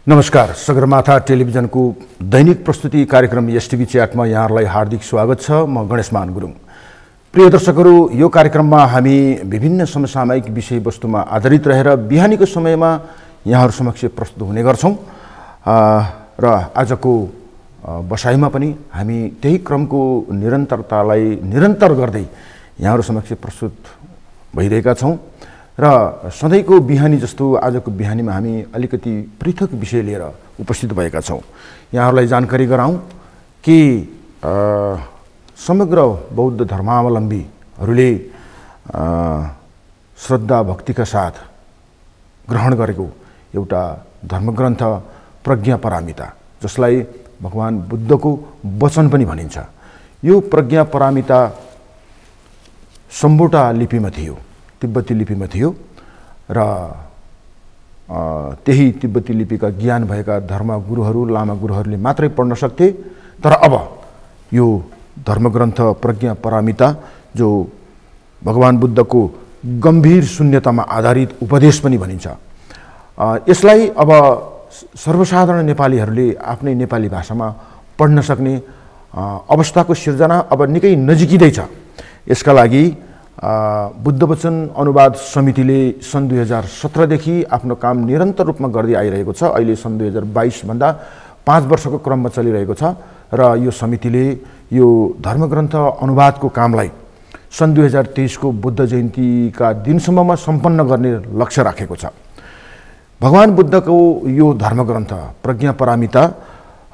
नमस्कार, सगरमाथा टेलिभिजनको दैनिक प्रस्तुति कार्यक्रम एसटिभी च्याटमा यहाँहरूलाई हार्दिक स्वागत छ। म गणेशमान गुरुङ। प्रिय दर्शकहरू, यो कार्यक्रममा हामी विभिन्न समसामयिक विषयवस्तुमा आधारित रहेर बिहानीको समयमा यहाँहरू समक्ष प्रस्तुत हुने गर्छौं र आजको बसाइमा पनि हामी त्यही क्रमको निरन्तरतालाई निरन्तर गर्दै यहाँहरू समक्ष प्रस्तुत भइरहेका छौं र सधैँको बिहानी जस्तो आजको बिहानीमा हामी अलिकति पृथक विषय लिएर उपस्थित भएका छौं। यहाँहरूलाई जानकारी गराउँ कि समग्र बौद्ध धर्मावलम्बीहरूले श्रद्धा भक्तिका साथ ग्रहण गरेको एउटा धर्मग्रन्थ प्रज्ञा पारमिता, जसलाई भगवान बुद्धको वचन पनि भनिन्छ। यो प्रज्ञा पारमिता सम्बोटा लिपिमा थियो, तिब्बती लिपिमा थियो र त्यही तिब्बती लिपिका ज्ञान भएका धर्मगुरुहरू लामा गुरुहरूले मात्रै पढ्न सक्थे। तर अब यो धर्मग्रन्थ प्रज्ञा पारमिता जो भगवान बुद्धको गम्भीर शून्यतामा आधारित उपदेश पनि भनिन्छ, यसलाई अब सर्वसाधारण नेपालीहरूले आफ्नै नेपाली भाषामा पढ्न सक्ने अवस्थाको सिर्जना अब निकै नजिकिँदैछ। यसका लागि बुद्ध वचन अनुवाद समितिले सन् 2017 देखि आफ्नो काम निरन्तर रूपमा गर्दै आइरहेको छ। अहिले सन् 2022 भन्दा 5 वर्षको क्रममा चलिरहेको छ र यो समितिले यो धर्मग्रन्थ अनुवादको कामलाई सन् 2023 को बुद्ध जयन्तीका दिनसम्ममा सम्पन्न गर्ने लक्ष्य राखेको छ। भगवान बुद्धको यो धर्मग्रन्थ प्रज्ञा पारमिता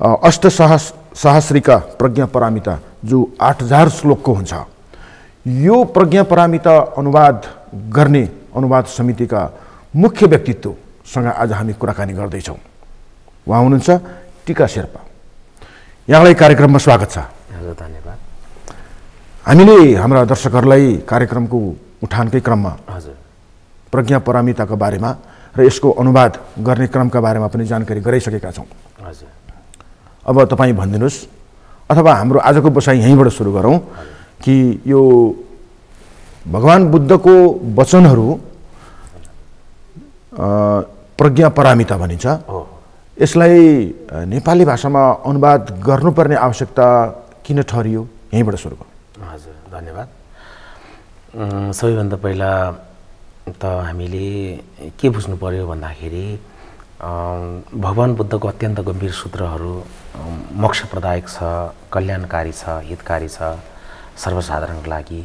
अष्टसहस्रिका प्रज्ञा पारमिता जो 8000 श्लोकको हुन्छ, यो प्रज्ञा पारमिता अनुवाद गर्ने अनुवाद समितिका मुख्य व्यक्तित्वसँग आज हामी कुराकानी गर्दैछौँ। उहाँ हुनुहुन्छ टिका शेर्पा। यहाँलाई कार्यक्रममा स्वागत छ। हजुर, धन्यवाद। हामीले हाम्रा दर्शकहरूलाई कार्यक्रमको उठानकै क्रममा हजुर प्रज्ञा पारमिताको बारेमा र यसको अनुवाद गर्ने क्रमका बारेमा पनि जानकारी गराइसकेका छौँ। हजुर, अब तपाईँ भनिदिनुहोस्, अथवा हाम्रो आजको बसाइ यहीँबाट सुरु गरौँ कि यो भगवान बुद्धको वचनहरू प्रज्ञा पारमिता भनिन्छ, यसलाई नेपाली भाषामा अनुवाद गर्नुपर्ने आवश्यकता किन ठहरियो? यहीँबाट सुरु गरौँ। हजुर, धन्यवाद। सबैभन्दा पहिला त हामीले के बुझ्नु पर्यो भन्दाखेरि भगवान बुद्धको अत्यन्त गम्भीर सूत्रहरू मोक्षप्रदायक छ, कल्याणकारी छ, हितकारी छ सर्वसाधारणको लागि।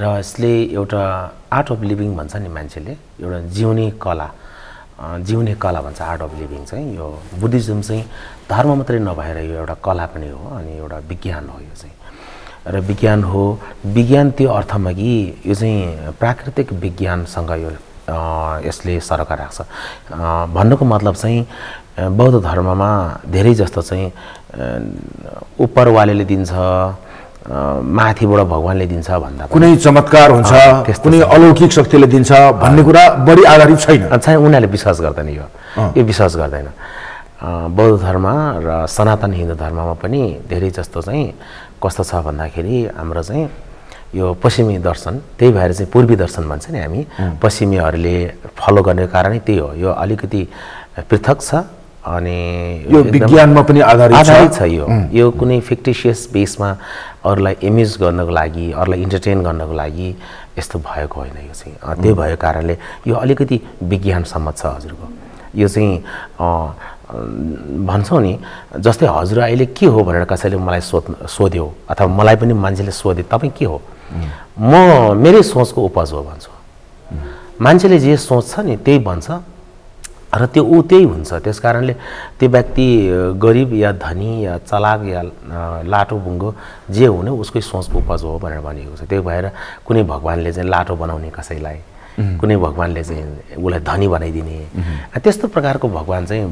र यसले एउटा आर्ट अफ लिभिङ भन्छ नि, मान्छेले एउटा जिउने कला भन्छ आर्ट अफ लिभिङ चाहिँ। यो बुद्धिज्म चाहिँ धर्म मात्रै नभएर यो एउटा कला पनि हो अनि एउटा विज्ञान हो। यो चाहिँ र विज्ञान हो, विज्ञान त्यो अर्थमा कि यो चाहिँ प्राकृतिक विज्ञानसँग यो यसले सरकार राख्छ। भन्नुको मतलब चाहिँ बौद्ध धर्ममा धेरै जस्तो चाहिँ उपरवालेले दिन्छ, माथिबाट भगवानले दिन्छ भन्दा कुनै चमत्कार हुन्छ, कुनै अलौकिक शक्तिले दिन्छ भन्ने कुरा बढी आधारित छैन। उनीहरूले विश्वास गर्दैन, यो विश्वास गर्दैन। बौद्ध धर्म र सनातन हिन्दू धर्ममा पनि धेरै जस्तो चाहिँ कस्तो छ भन्दाखेरि हाम्रो चाहिँ यो पश्चिमी दर्शन, त्यही भएर चाहिँ पूर्वी दर्शन भन्छ नि हामी, पश्चिमीहरूले फलो गर्ने कारणै त्यही हो। यो अलिकति पृथक छ अनि यो विज्ञानमा पनि आधारित छ। यो कुनै फिक्टिसियस बेसमा अरूलाई इमेज गर्नको लागि, अरूलाई इन्टरटेन गर्नको लागि यस्तो भएको होइन। यो चाहिँ त्यही भएको कारणले यो अलिकति विज्ञान सम्मत छ। हजुरको यो चाहिँ भन्छौँ नि, जस्तै हजुर अहिले के हो भनेर कसैले मलाई सोध्यो अथवा मलाई पनि मान्छेले सोधे तपाईँ के हो, म मेरै सोचको उपज हो भन्छु। मान्छेले जे सोच्छ नि त्यही भन्छ र त्यो त्यही हुन्छ। त्यस कारणले त्यो व्यक्ति गरिब या धनी या चलाक या लाटो बुङ्गो जे हुने उसकै सोचको उपज हो भनेर भनिएको छ। त्यही भएर कुनै भगवानले चाहिँ लाटो बनाउने कसैलाई, कुनै भगवानले चाहिँ उसलाई धनी बनाइदिने, त्यस्तो प्रकारको भगवान चाहिँ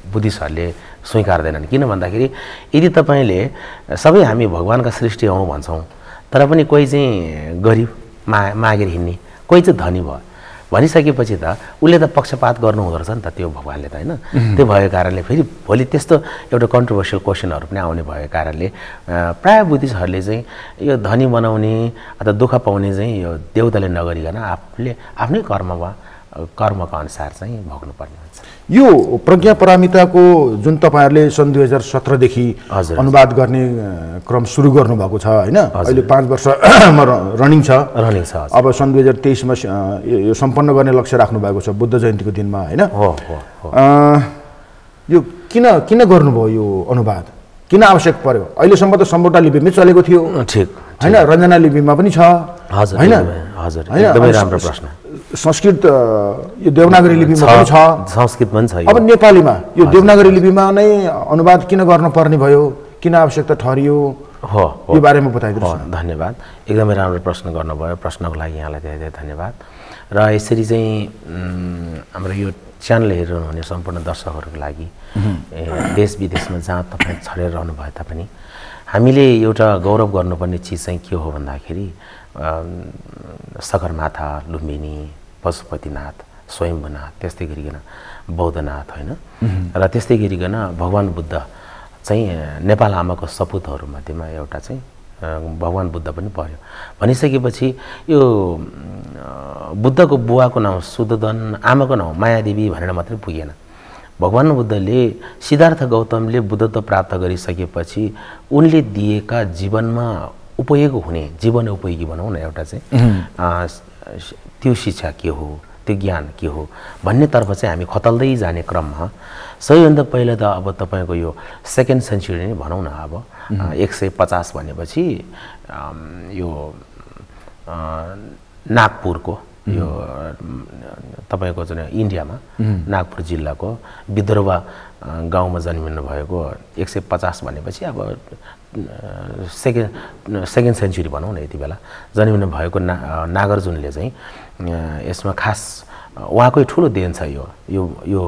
बुद्धिस्टहरूले स्वीकार्दैनन्। किन भन्दाखेरि यदि तपाईँले सबै हामी भगवानका सृष्टि हौँ भन्छौँ, तर पनि कोही चाहिँ गरिब मागेर हिँड्ने, कोही चाहिँ धनी भयो भनिसकेपछि त उसले त पक्षपात गर्नु हुँदो रहेछ नि त त्यो भगवानले त, होइन? त्यो भएको कारणले फेरि भोलि त्यस्तो एउटा कन्ट्रोभर्सियल क्वेसनहरू पनि आउने भएको कारणले प्रायः बुद्धिस्टहरूले चाहिँ यो धनी बनाउने अथवा दुःख पाउने चाहिँ यो देवताले नगरिकन आफूले आफ्नै कर्ममा कर्मको अनुसार चाहिँ भोग्नुपर्ने हुन्छ। यो प्रज्ञा पारमिताको जुन तपाईहरुले सन् 2017 देखि अनुवाद गर्ने क्रम सुरु गर्नुभएको छ हैन, अहिले 5 वर्ष रनिङ छ। अब सन् 2023 मा यो सम्पन्न गर्ने लक्ष्य राख्नु भएको छ बुद्ध जयन्तीको दिनमा हैन। यो किन गर्नुभयो यो अनुवाद? किन आवश्यक पर्यो? अहिलेसम्म त सम्बोटा लिपिमै चलेको थियो, ठीक हैन, रञ्जना लिपिमा पनि छ, हजुर हैन, हजुर, एकदमै राम्रो प्रश्न। संस्कृत यो देवनागरी लिपिमा पनि छ, संस्कृत पनि छ। अब नेपालीमा यो देवनागरी लिपिमा नै अनुवाद किन गर्नुपर्ने भयो? किन आवश्यकता ठहरियो? यो बारेमा बताइदिनुहोस्। धन्यवाद, एकदमै राम्रो प्रश्न गर्नुभयो। प्रश्नको लागि यहाँलाई धेरै धेरै धन्यवाद। र यसरी चाहिँ हाम्रो यो च्यानल हेर्नुहुने सम्पूर्ण दर्शकहरूको लागि देश विदेशमा जहाँ तपाईँ छरेर रहनु भए तापनि हामीले एउटा गौरव गर्नुपर्ने चिज चाहिँ के हो भन्दाखेरि सगरमाथा, लुम्बिनी, पशुपतिनाथ, स्वयम्भूनाथ, त्यस्तै गरिकन बौद्धनाथ होइन, र त्यस्तै गरिकन भगवान् बुद्ध चाहिँ नेपाल आमाको सपुतहरू मध्येमा एउटा चाहिँ भगवान् बुद्ध पनि पर्यो। भनिसकेपछि यो बुद्धको बुवाको नाउँ सुदोधन, आमाको नाउँ मायादेवी भनेर मात्रै पुगेन। भगवान् बुद्धले, सिद्धार्थ गौतमले बुद्धत्व प्राप्त गरिसकेपछि उनले दिएका जीवनमा उपयोग हुने, जीवन उपयोगी भनौँ न एउटा चाहिँ त्यो शिक्षा के हो, त्यो ज्ञान के हो भन्नेतर्फ चाहिँ हामी खतल्दै जाने क्रममा सबैभन्दा पहिला त अब तपाईँको यो सेकेन्ड सेन्चुरी नै भनौँ न। अब 150 भनेपछि यो नागपुरको यो तपाईँको चाहिँ इन्डियामा नागपुर जिल्लाको विद्रोवा गाउँमा जन्मिनु भएको 150 भनेपछि अब सेकेन्ड सेन्चुरी भनौँ न, यति बेला जन्मिनु भएको नागार्जुनले चाहिँ यसमा खास उहाँकै ठुलो देन छ यो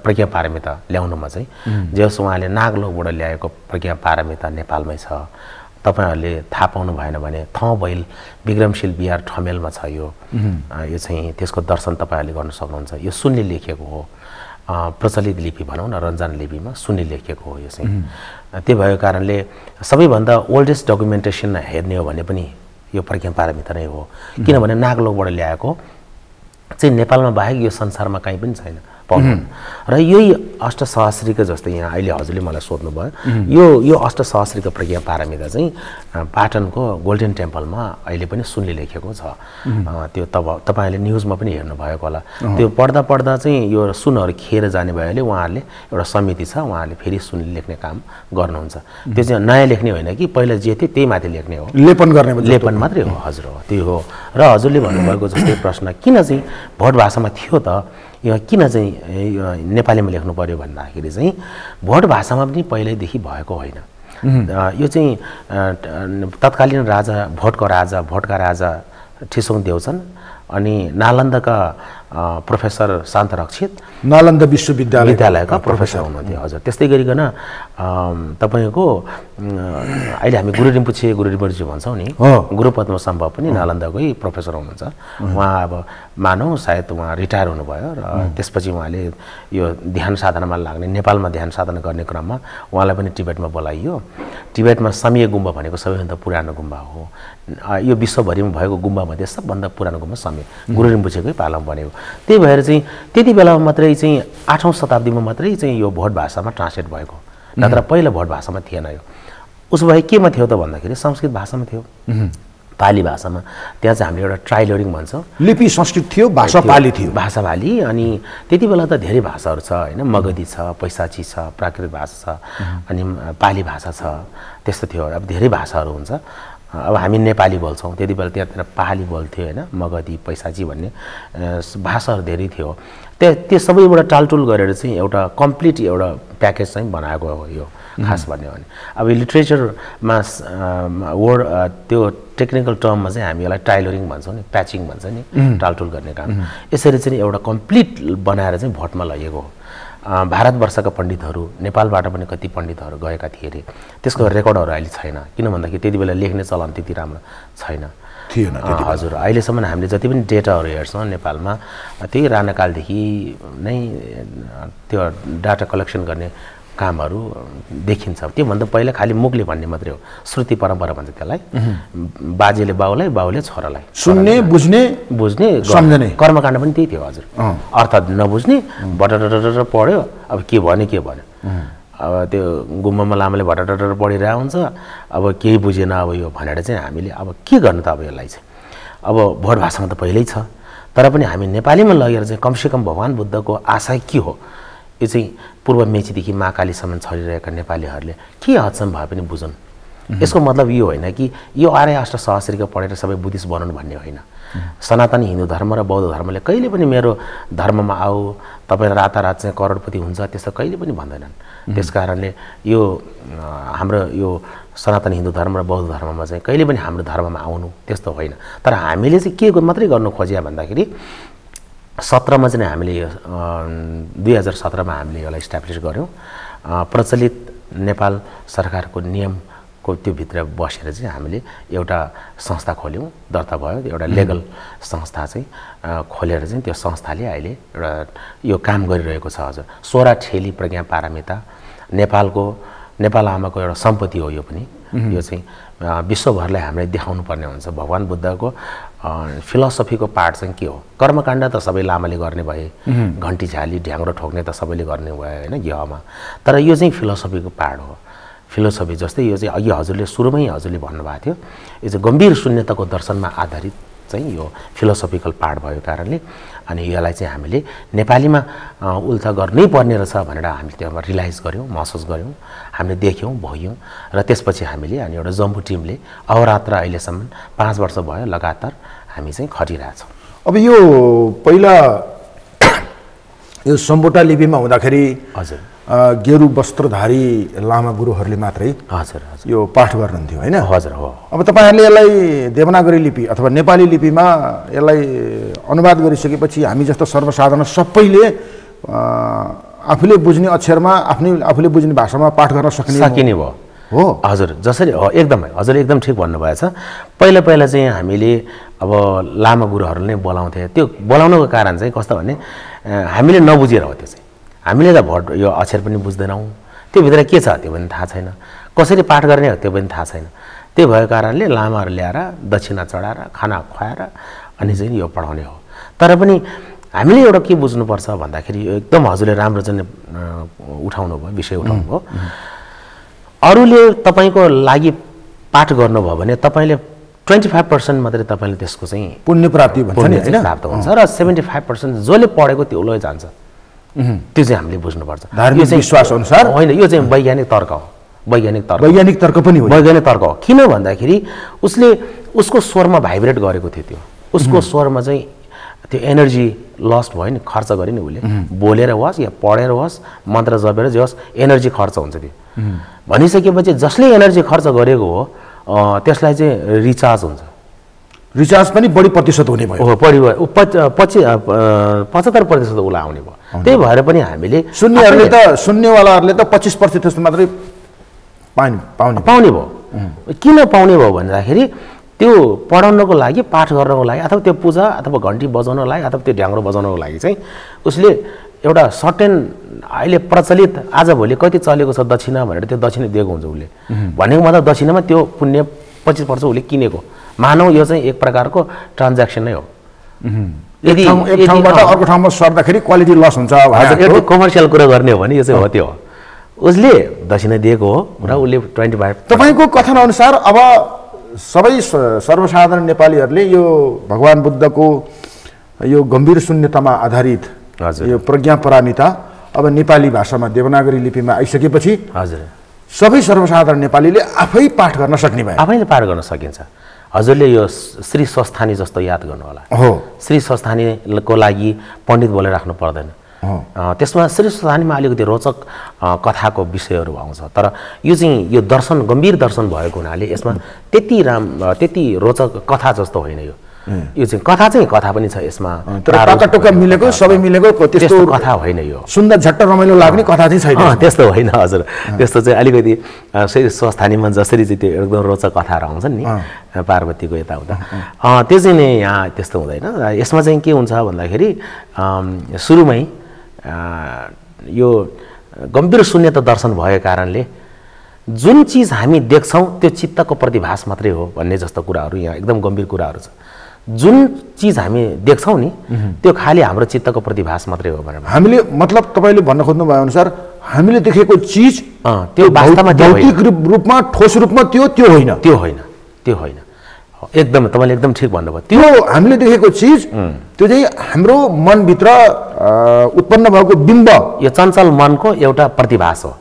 प्रज्ञा पारमिता ल्याउनुमा चाहिँ। जस उहाँले नागलोकबाट ल्याएको प्रज्ञा पारमिता नेपालमै छ। तपाईहरुले थाहा पाउनु भएन भने थौबैल विक्रमशील बिहार ठमेलमा छ। यो चाहिँ त्यसको दर्शन तपाईहरुले गर्न सक्नुहुन्छ। यो सुनले लेखेको हो, प्रचलित लिपि भनौँ न, रञ्जन लिपिमा सुनले लेखेको हो यो चाहिँ। त्यो भएको कारणले सबैभन्दा ओल्डेस्ट डकुमेन्टेसन हेर्ने हो भने पनि यो प्रज्ञा पारमिता नै हो। किनभने नागलोकबाट ल्याएको चाहिँ नेपालमा बाहेक यो संसारमा कहीँ पनि छैन पाउनु। र यही अष्टसहस्रीको जस्तै यहाँ अहिले हजुरले मलाई सोध्नुभयो, यो अष्टसहस्रीको प्रज्ञा पारमिता चाहिँ पाटनको गोल्डन टेम्पलमा अहिले पनि सुनले लेखेको छ। त्यो तपाईहरुले न्युजमा पनि हेर्नुभएको होला। त्यो पढ्दा पढ्दा चाहिँ यो सुनहरू खेर जाने भएले उहाँहरूले एउटा समिति छ, उहाँहरूले फेरि सुनले लेख्ने काम गर्नुहुन्छ। त्यो चाहिँ नयाँ लेख्ने होइन कि पहिला जे थियो त्यही माथि लेख्ने हो, लेपन मात्रै हो। हजुर हो, त्यो हो। र हजुरले भन्नुभएको जस्तै प्रश्न किन चाहिँ भोट भाषामा थियो त, यो किन चाहिँ नेपालीमा लेख्नु पर्यो भन्दाखेरि चाहिँ भोट भाषामा पनि पहिल्यैदेखि भएको होइन। यो चाहिँ तत्कालीन राजा, भोटका राजा ठिसोङ देउछन् अनि नालन्दाका प्रोफेसर शान्त रक्षित नालन्दा विश्वविद्यालयका प्रोफेसर हुनुहुन्थ्यो। हजुर, त्यस्तै गरिकन तपाईँको अहिले हामी गुरु रिम्पोछे भन्छौँ नि, गुरुपद्म सम्भव पनि नालन्दाकै प्रोफेसर हुनुहुन्छ। उहाँ अब मानौँ सायद उहाँ रिटायर हुनुभयो र त्यसपछि उहाँले यो ध्यान साधनामा लाग्ने, नेपालमा ध्यान साधना गर्ने क्रममा उहाँलाई पनि टिबेटमा बोलाइयो। टिबेटमा समीय गुम्बा भनेको सबैभन्दा पुरानो गुम्बा हो। यो विश्वभरिमा भएको गुम्बामध्ये सबभन्दा पुरानो गुम्बा समीय गुरु रिम्पोछेकै पालामा बनेको। त्यही भएर चाहिँ त्यति बेला मात्रै चाहिँ 8औं शताब्दीमा मात्रै चाहिँ यो भोट भाषामा ट्रान्सलेट भएको, नत्र पहिला भोट भाषामा थिएन। यो उसो भए केमा थियो त भन्दाखेरि संस्कृत भाषामा थियो, पाली भाषामा। त्यहाँ चाहिँ हामीले एउटा ट्राइलोरिङ भन्छौँ, लिपि संस्कृत थियो, भाषा पाली थियो। भाषा पाली। अनि त्यति बेला त धेरै भाषाहरू छ होइन, मगधी छ, पैसाची छ, प्राकृत भाषा छ, अनि पाली भाषा छ, त्यस्तो थियो। अब धेरै भाषाहरू हुन्छ। अब हामी नेपाली बोल्छौँ, त्यति बेला त्यहाँतिर पाली बोल्थ्यो होइन, मगधी, पैसाची भन्ने भाषाहरू धेरै थियो। त्यो सबैबाट टालटुल गरेर चाहिँ एउटा कम्प्लिट एउटा प्याकेज चाहिँ बनाएको हो यो खास भन्यो भने। अब लिट्रेचरमा वर्ड त्यो टेक्निकल टर्ममा चाहिँ हामी यसलाई टाइलरिङ भन्छौँ नि, प्याचिङ भन्छ नि, टालटुल गर्ने काम। यसरी चाहिँ एउटा कम्प्लिट बनाएर चाहिँ भोटमा लगेको हो। भारतवर्षका पण्डितहरू, नेपालबाट पनि कति पण्डितहरू गएका थिए अरे, त्यसको रेकर्डहरू अहिले छैन। किन भन्दाखेरि त्यति बेला लेख्ने चलन त्यति राम्रो थिएन। हजुर, अहिलेसम्म हामीले जति पनि डेटाहरू हेर्छौँ नेपालमा, त्यही राणाकालदेखि नै त्यो डाटा कलेक्सन गर्ने कामहरू देखिन्छ। त्योभन्दा पहिला खालि मुखले भन्ने मात्रै हो, श्रुति परम्परा भन्छ त्यसलाई। बाजेले बाउलाई, बाउले छोरालाई, सुन्ने, बुझ्ने, सम्झने। कर्मकाण्ड पनि त्यही थियो हजुर। अर्थात् नबुझ्ने, बटटर पढ्यो, अब के भन्यो। अब त्यो गुम्बामा लामाले भटटर पढिरहेको हुन्छ, अब केही बुझेन, अब यो भनेर चाहिँ हामीले अब के गर्नु त अब यसलाई चाहिँ। अब भोट भाषामा त पहिल्यै छ, तर पनि हामी नेपालीमा लगेर चाहिँ कमसेकम भगवान् बुद्धको आशय के हो, यो चाहिँ पूर्व मेचीदेखि महाकालीसम्म छरिरहेका नेपालीहरूले के हदसम्म भए पनि बुझुन्। यसको मतलब यो होइन कि यो आर्य अष्ट सहस्रीको पढेर सबै बुद्धिस्ट बनाउनु भन्ने होइन। सनातन हिन्दू धर्म र बौद्ध धर्मले कहिले पनि मेरो धर्ममा आऊ, तपाईँ रातारात चाहिँ करोडपति हुन्छ त्यस्तो कहिले पनि भन्दैनन्। त्यस कारणले यो हाम्रो यो सनातन हिन्दू धर्म र बौद्ध धर्ममा चाहिँ कहिले पनि हाम्रो धर्ममा आउनु त्यस्तो होइन। तर हामीले चाहिँ के मात्रै गर्नु खोज्या भन्दाखेरि 17मा चाहिँ हामीले 2017मा हामीले यसलाई इस्टाब्लिस गऱ्यौँ। प्रचलित नेपाल सरकारको नियमको त्यो भित्र बसेर चाहिँ हामीले एउटा संस्था खोल्यौँ, दर्ता भयो एउटा लेगल संस्था चाहिँ खोलेर चाहिँ त्यो संस्थाले अहिले एउटा यो काम गरिरहेको छ हजुर। 16 ठेली प्रज्ञा पारमिता नेपाल आमाको एउटा सम्पत्ति हो। यो पनि यो चाहिँ विश्वभरलाई हामीले देखाउनु पर्ने हुन्छ। भगवान् बुद्धको फिलोसफीको पार्ट चाहिँ के हो? कर्मकाण्ड त सबै लामाले गर्ने भए, घन्टी झाली ढ्याङ्ग्रो ठोक्ने त सबैले गर्ने भयो होइन गिहमा। तर यो चाहिँ फिलोसफीको पार्ट हो। फिलोसफी जस्तै यो चाहिँ अघि हजुरले सुरुमै हजुरले भन्नुभएको थियो, यो चाहिँ गम्भीर शून्यताको दर्शनमा आधारित चाहिँ यो फिलोसफिकल पार्ट भएको कारणले अनि यसलाई चाहिँ हामीले नेपालीमा उल्था गर्नै पर्ने रहेछ भनेर हामीले त्यसमा रियलाइज गऱ्यौँ, महसुस गऱ्यौँ, हामीले देख्यौँ, भयौँ र त्यसपछि हामीले अनि एउटा जम्बू टिमले अहोरात्र अहिलेसम्म 5 वर्ष भयो लगातार हामी चाहिँ खटिरहेछौँ। अब यो पहिला यो सम्बोटा लिपिमा हुँदाखेरि हजुर गेरु वस्त्रधारी लामा गुरुहरूले मात्रै हजुर यो पाठ गर्नुहुन्थ्यो होइन? हजुर हो। अब तपाईँहरूले यसलाई देवनागरी लिपि अथवा नेपाली लिपिमा यसलाई अनुवाद गरिसकेपछि हामी जस्तो सर्वसाधारण सबैले आफूले बुझ्ने अक्षरमा आफूले बुझ्ने भाषामा पाठ गर्न सकिने भयो हो? हजुर जसरी हो, एकदमै हजुर एकदम ठिक भन्नुभएछ। पहिला चाहिँ हामीले अब लामा गुरुहरूले नै बोलाउँथे। त्यो बोलाउनुको कारण चाहिँ कस्तो भने हामीले नबुझेर हो। त्यो चाहिँ हामीले त भोट यो अक्षर पनि बुझ्दैनौँ, त्यो भित्र के छ त्यो पनि थाहा छैन, कसरी पाठ गर्ने हो त्यो पनि थाहा छैन। त्यो भएको कारणले लामाहरू ल्याएर दक्षिणा चढाएर खाना खुवाएर अनि चाहिँ यो पढाउने हो। तर पनि हामीले एउटा के बुझ्नुपर्छ भन्दाखेरि एकदम हजुरले राम्रो चाहिँ उठाउनु भयो, विषय उठाउनु भयो। अरूले तपाईँको लागि पाठ गर्नुभयो भने तपाईँले 25% मात्रै तपाईँले त्यसको चाहिँ पुण्य प्राप्ति भन्छ नि हैन, प्राप्त हुन्छ र 75% जसले पढेको त्यो लै जान्छ। त्यो चाहिँ हामीले बुझ्नुपर्छ। धार्मिक विश्वास अनुसार होइन, यो चाहिँ वैज्ञानिक तर्क हो। वैज्ञानिक तर्क पनि हो। वैज्ञानिक तर्क हो। किन भन्दाखेरि उसले उसको स्वरमा भाइब्रेट गरेको थियो। त्यो उसको स्वरमा चाहिँ त्यो एनर्जी लस्ट भयो नि, खर्च गर्यो नि उसले, बोलेर होस् या पढेर होस्, मन्त्र जपेर जे होस्, एनर्जी खर्च हुन्छ। त्यो भनिसकेपछि जसले एनर्जी खर्च गरेको हो त्यसलाई चाहिँ रिचार्ज हुन्छ। रिचार्ज पनि बढी प्रतिशत हुने भयो। 75% उसलाई आउने भयो। त्यही भएर पनि हामीले सुन्नेवालाहरूले त 25% मात्रै पाउने भयो। किन पाउने भयो भन्दाखेरि त्यो पढाउनको लागि, पाठ गर्नको लागि, अथवा त्यो पूजा अथवा घन्टी बजाउनको लागि अथवा त्यो ढ्याङ्ग्रो बजाउनको लागि चाहिँ उसले एउटा सर्टेन अहिले प्रचलित आजभोलि कति चलेको छ दक्षिणा भनेर त्यो दक्षिणा दिएको हुन्छ उसले। भनेको मतलब दक्षिणामा त्यो पुण्य 25% उसले किनेको। मानौ यो चाहिँ एक प्रकारको ट्रान्ज्याक्सन नै हो। यदि एक ठाउँबाट अर्को ठाउँमा सर्दाखेरि क्वालिटी लस हुन्छ, एउटा कमर्सियल कुरा गर्ने हो भने यो चाहिँ हो। त्यो उसले दक्षिणा दिएको हो र उसले 25। तपाईँको कथनअनुसार अब सबै सर्वसाधारण नेपालीहरूले यो भगवान् बुद्धको यो गम्भीर शून्यतामा आधारित यो प्रज्ञा परामिता अब नेपाली भाषामा देवनागरी लिपिमा आइसकेपछि हजुर सबै सर्वसाधारण नेपालीले आफै पाठ गर्न सक्ने भयो। आफैले पाठ गर्न सकिन्छ। हजुरले यो श्री स्वस्थानी जस्तो याद गर्नु होला। हो, श्री स्वस्थानीको लागि पण्डित बोलेर राख्नु पर्दैन। त्यसमा श्री स्वस्थानीमा अलिकति रोचक कथाको विषयहरू आउँछ। तर यो चाहिँ यो दर्शन गम्भीर दर्शन भएको हुनाले यसमा त्यति रोचक कथा जस्तो होइन। यो चाहिँ कथा पनि छ यसमा, तर टक्का मिलेको सबै मिलेको त्यस्तो कथा होइन। यो सुन्दा झट्ट रमाइलो लाग्ने कथा चाहिँ छैन। त्यस्तो होइन हजुर। त्यस्तो चाहिँ अलिकति श्री स्वस्थानीमा जसरी चाहिँ त्यो एकदम रोचक कथाहरू आउँछन् नि पार्वतीको यताउता, त्यो चाहिँ नि यहाँ त्यस्तो हुँदैन। यसमा चाहिँ के हुन्छ भन्दाखेरि सुरुमै यो गम्भीर शून्यता दर्शन भएको कारणले जुन चिज हामी देख्छौँ त्यो चित्तको प्रतिभास मात्रै हो भन्ने जस्तो कुराहरू यहाँ एकदम गम्भीर कुराहरू छ। जुन चिज हामी देख्छौँ नि त्यो खालि हाम्रो चित्तको प्रतिभास मात्रै हो भनेर हामीले मतलब तपाईँले भन्न खोज्नु भए अनुसार हामीले देखेको चिज त्यो वास्तवमा भौतिक रूपमा ठोस रूपमा त्यो होइन, त्यो होइन, त्यो होइन। एकदम तपाईँले एकदम ठिक भन्नुभयो। त्यो हामीले देखेको चिज त्यो चाहिँ हाम्रो मनभित्र उत्पन्न भएको बिम्ब, यो चञ्चल मनको एउटा प्रतिभास हो,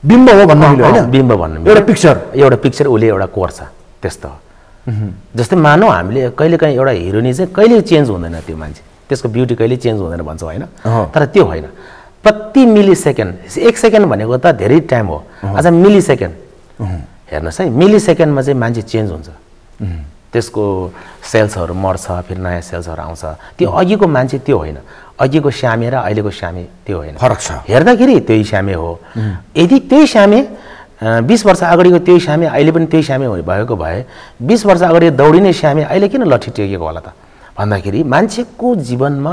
बिम्ब हो भन्नु मिल्यो हैन? बिम्ब भन्नु एउटा पिक्चर, एउटा पिक्चर उसले एउटा कोर्छ त्यस्तो हो। जस्तै मानौ हामीले कहिलेकाहीँ एउटा हिरोनी चाहिँ कहिले चेन्ज हुँदैन, त्यो मान्छे त्यसको ब्युटी कहिले चेन्ज हुँदैन भन्छौँ होइन, तर त्यो होइन। प्रति मिली सेकेन्ड, 1 सेकेन्ड भनेको त धेरै टाइम हो, अझ मिली सेकेन्ड हेर्नुहोस् है, मिली सेकेन्डमा चाहिँ मान्छे चेन्ज हुन्छ, त्यसको सेल्सहरू मर्छ, फेरि नयाँ सेल्सहरू आउँछ। त्यो अघिको मान्छे त्यो होइन, अघिको श्यामे र अहिलेको श्यामे त्यो होइन, फरक छ। हेर्दाखेरि त्यही श्यामे हो। यदि त्यही श्यामे 20 वर्ष अगाडिको त्यही श्यामे अहिले पनि त्यही श्यामे भएको भए 20 वर्ष अगाडि दौडिने श्यामे अहिले किन लट्ठी टेकेको होला त भन्दाखेरि मान्छेको जीवनमा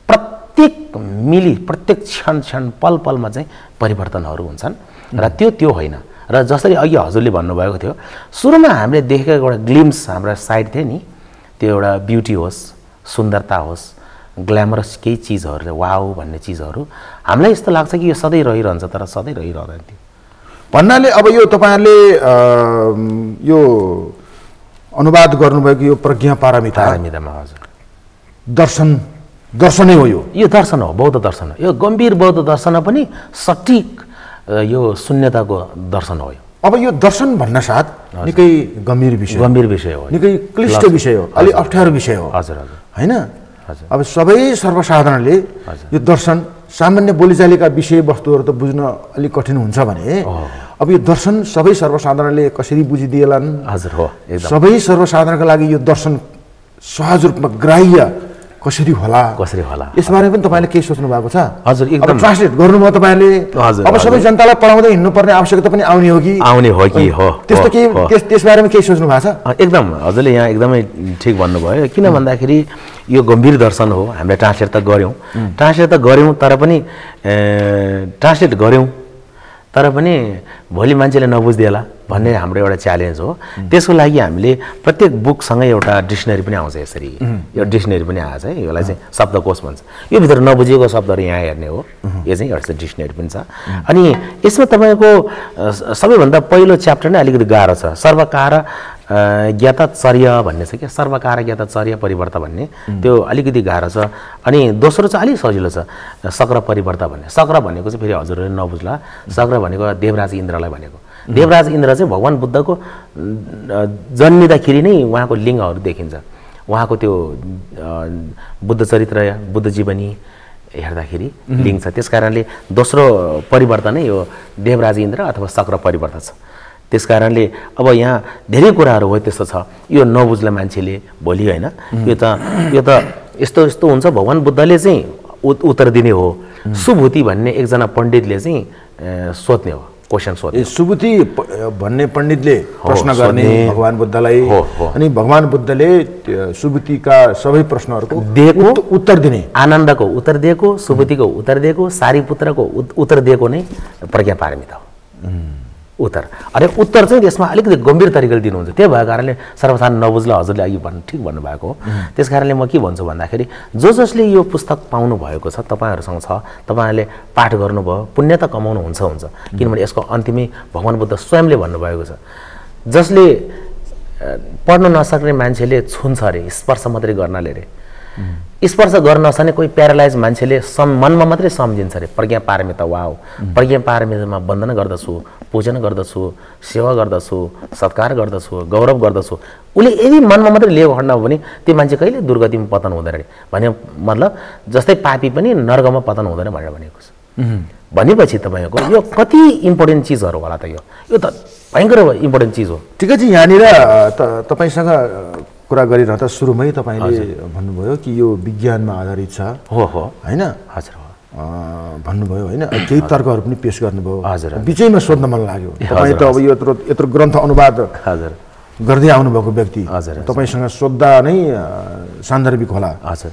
प्रत्येक मिली, प्रत्येक क्षण पल पलमा चाहिँ परिवर्तनहरू हुन्छन् र त्यो होइन। र जसरी अघि हजुरले भन्नुभएको थियो सुरुमा हामीले देखेको एउटा ग्लिम्स हाम्रो साइड थियो नि, त्यो एउटा ब्युटी होस्, सुन्दरता होस्, ग्ल्यामरस केही चिजहरू, वाउ भन्ने चिजहरू हामीलाई यस्तो लाग्छ कि यो सधैँ रहिरहन्छ, तर सधैँ रहिरहँदैन थियो भन्नाले। अब यो तपाईँहरूले यो अनुवाद गर्नुभएको यो प्रज्ञा पारमितामा हजुर दर्शनै हो, यो दर्शन हो, बौद्ध दर्शन हो, यो गम्भीर बौद्ध दर्शन पनि सटिक यो शून्यताको दर्शन हो। अब यो दर्शन भन्न साथ निकै गम्भीर विषय हो, निकै क्लिष्ट विषय हो, अलि अप्ठ्यारो विषय हो हजुर हजुर हैन? अब सबै सर्वसाधारणले यो दर्शन सामान्य बोलीचालीका विषयवस्तुहरू त बुझ्न अलिक कठिन हुन्छ भने अब यो दर्शन सबै सर्वसाधारणले कसरी बुझिदिएलान्? हजुर हो, सबै सर्वसाधारणका लागि यो दर्शन सहज रूपमा ग्राह्य कसरी होला? यसबारे पनि तपाईँले केही सोच्नु भएको छ? हजुर, एकदम ट्रान्सलेट गर्नुभयो तपाईँले। अब सबै जनतालाई पढाउँदै हिँड्नुपर्ने आवश्यकता पनि आउने हो कि हो त्यस्तो केही त्यसबारेमा केही सोच्नु भएको छ? एकदम हजुरले यहाँ एकदमै ठिक भन्नुभयो। किन भन्दाखेरि यो गम्भीर दर्शन हो, हामीले ट्रान्सलेट त गऱ्यौँ तर पनि भोलि मान्छेले नबुझ्दिएला भन्ने हाम्रो एउटा च्यालेन्ज हो। त्यसको लागि हामीले प्रत्येक बुकसँगै एउटा डिक्सनरी पनि आउँछ, यसरी यो डिक्सनरी पनि आएछ है, यसलाई चाहिँ शब्दकोश भन्छ। यो भित्र नबुझेको शब्दहरू यहाँ हेर्ने हो, यो चाहिँ एउटा डिक्सनरी पनि छ। अनि यसमा तपाईँको सबैभन्दा पहिलो च्याप्टर नै अलिकति गाह्रो छ, सर्वकार ज्ञातचर्य भन्ने छ क्या, सर्वकार ज्ञातचर्य परिवर्त भन्ने, त्यो अलिकति गाह्रो छ। अनि दोस्रो चाहिँ अलिक सजिलो छ, सक्र परिवर्त भन्ने। सक्र भनेको चाहिँ फेरि हजुरहरूले नबुझ्ला, सक्र भनेको देवराज इन्द्रलाई भनेको। देवराज इन्द्र चाहिँ भगवान् बुद्धको जन्मिँदाखेरि नै उहाँको लिङ्गहरू देखिन्छ, उहाँको त्यो बुद्ध चरित्र, बुद्ध जीवनी हेर्दाखेरि लिङ्ग छ। त्यस कारणले दोस्रो परिवर्तन नै यो देवराज इन्द्र अथवा सक्र परिवर्तन छ। त्यस कारणले अब यहाँ धेरै कुराहरू हो त्यस्तो छ, यो नबुझ्ला मान्छेले भोलि होइन। यो त यस्तो हुन्छ, भगवान् बुद्धले चाहिँ उत्तर दिने हो। सुभूति भन्ने एकजना पण्डितले चाहिँ सोध्ने हो, क्वेसन सोध्ने। सुभूति भन्ने पण्डितले प्रश्न गर्ने भगवान् बुद्धलाई, अनि भगवान् बुद्धले सुभूतिका सबै प्रश्नहरूको दिएको उत्तर दिने, आनन्दको उत्तर दिएको, सुभूतिको उत्तर दिएको, सारीपुत्रको उत्तर दिएको नै प्रज्ञा पारमिता हो उत्तर। अरे उत्तर चाहिँ त्यसमा अलिकति गम्भीर तरिकाले दिनुहुन्छ, त्यही भएको कारणले सर्वसाधारण नबुझ्ला, हजुरले अघि ठिक भन्नुभएको हो। त्यस कारणले म के भन्छु भन्दाखेरि जसले यो पुस्तक पाउनु भएको छ, तपाईँहरूसँग छ, तपाईँहरूले पाठ गर्नुभयो, पुण्य त कमाउनुहुन्छ, किनभने यसको अन्तिमै भगवान् बुद्ध स्वयंले भन्नुभएको छ, जसले पढ्न नसक्ने मान्छेले छुन्छ अरे, स्पर्श मात्रै गर्नाले अरे, स्पर्श गर्न नसक्ने कोही प्यारालाइज मान्छेले मनमा मात्रै सम्झिन्छ अरे प्रज्ञा पारमिता। वाओ, प्रज्ञा पारमितामा वन्दना गर्दछु, पूजन गर्दछु, सेवा गर्दछु, सत्कार गर्दछु, गौरव गर्दछु, उसले यदि मनमा मात्रै लिएको खण्ड हो भने त्यो मान्छे कहिले दुर्गतिमा पतन हुँदैन अरे भने, मतलब जस्तै पापी पनि नर्कमा पतन हुँदैन भनेर भनेको छ। भनेपछि तपाईँको यो कति इम्पोर्टेन्ट चिजहरू होला त, यो त भयङ्कर इम्पोर्टेन्ट चिज हो। ठिकै छ, यहाँनिर तपाईँसँग कुरा गरिरहँदा सुरुमै तपाईँले भन्नुभयो कि यो विज्ञानमा आधारित छ होइन? हजुर भन्नुभयो होइन, केही तर्कहरू पनि पेश गर्नुभयो। हजुर, बिचैमा सोध्न मन लाग्यो, तपाईँ त अब यो यत्रो ग्रन्थ अनुवाद गर्दै आउनुभएको व्यक्ति, तपाईँसँग सोद्धा नै सान्दर्भिक होला। हजुर,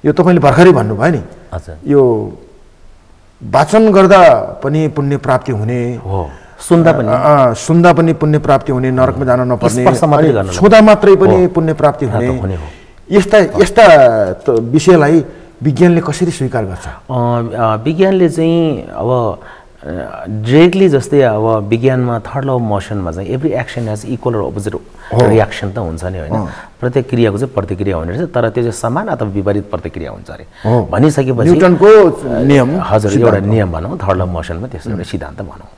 यो तपाईँले भर्खरै भन्नुभयो नि, यो वाचन गर्दा पनि पुण्य प्राप्ति हुने हो, सुन्दा पनि पुण्य प्राप्ति हुने, नरकमा जान नपर्ने, छुँदा मात्रै पनि पुण्य प्राप्ति हुने, यस्ता विषयलाई विज्ञानले कसरी स्वीकार गर्छ? विज्ञानले चाहिँ अब डाइरेक्टली जस्तै अब विज्ञानमा थर्ड ल अफ मोसनमा चाहिँ एभ्री एक्सन हेज इक्वल र अपोजिट रियाक्सन त हुन्छ नि होइन, प्रत्येक क्रियाको चाहिँ प्रतिक्रिया हुने रहेछ, तर त्यो चाहिँ समान अथवा विपरीत प्रतिक्रिया हुन्छ अरे भनिसकेपछि न्युटनको नियम, हजुर एउटा नियम भनौँ, थर्ड ल अफ मोसनमा त्यस्तो एउटा सिद्धान्त भनौँ।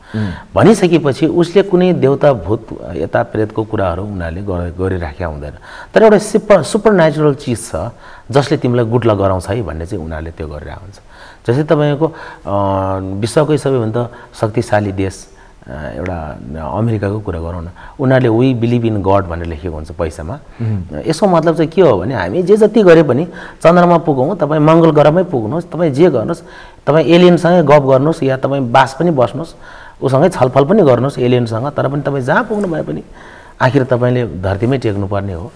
भनिसकेपछि उसले कुनै देवता भूत यता प्रेतको कुराहरू उनीहरूले गरिराखेका हुँदैन, तर एउटा सुपर नेचुरल चिज छ जसले तिमीलाई गुड लक गराउँछ है भन्ने चाहिँ उनीहरूले त्यो गरिरहेको हुन्छ। जस्तै तपाईँको विश्वकै सबैभन्दा शक्तिशाली देश एउटा अमेरिकाको कुरा गरौँ न, उनीहरूले वी बिलिभ इन गड भनेर लेखेको हुन्छ पैसामा। यसको मतलब चाहिँ के हो भने हामी जे जति गरे पनि चन्द्रमा पुगौँ, तपाईँ मङ्गल ग्रहमै पुग्नुहोस्, तपाईँ जे गर्नुहोस्, तपाईँ एलियनसँगै गफ गर्नुहोस् या तपाईँ बास पनि बस्नुहोस्, उसँगै छलफल पनि गर्नुहोस् एलियनसँग, तर पनि तपाईँ जहाँ पुग्नु भए पनि आखिर तपाईँले धरतीमै टेक्नुपर्ने हो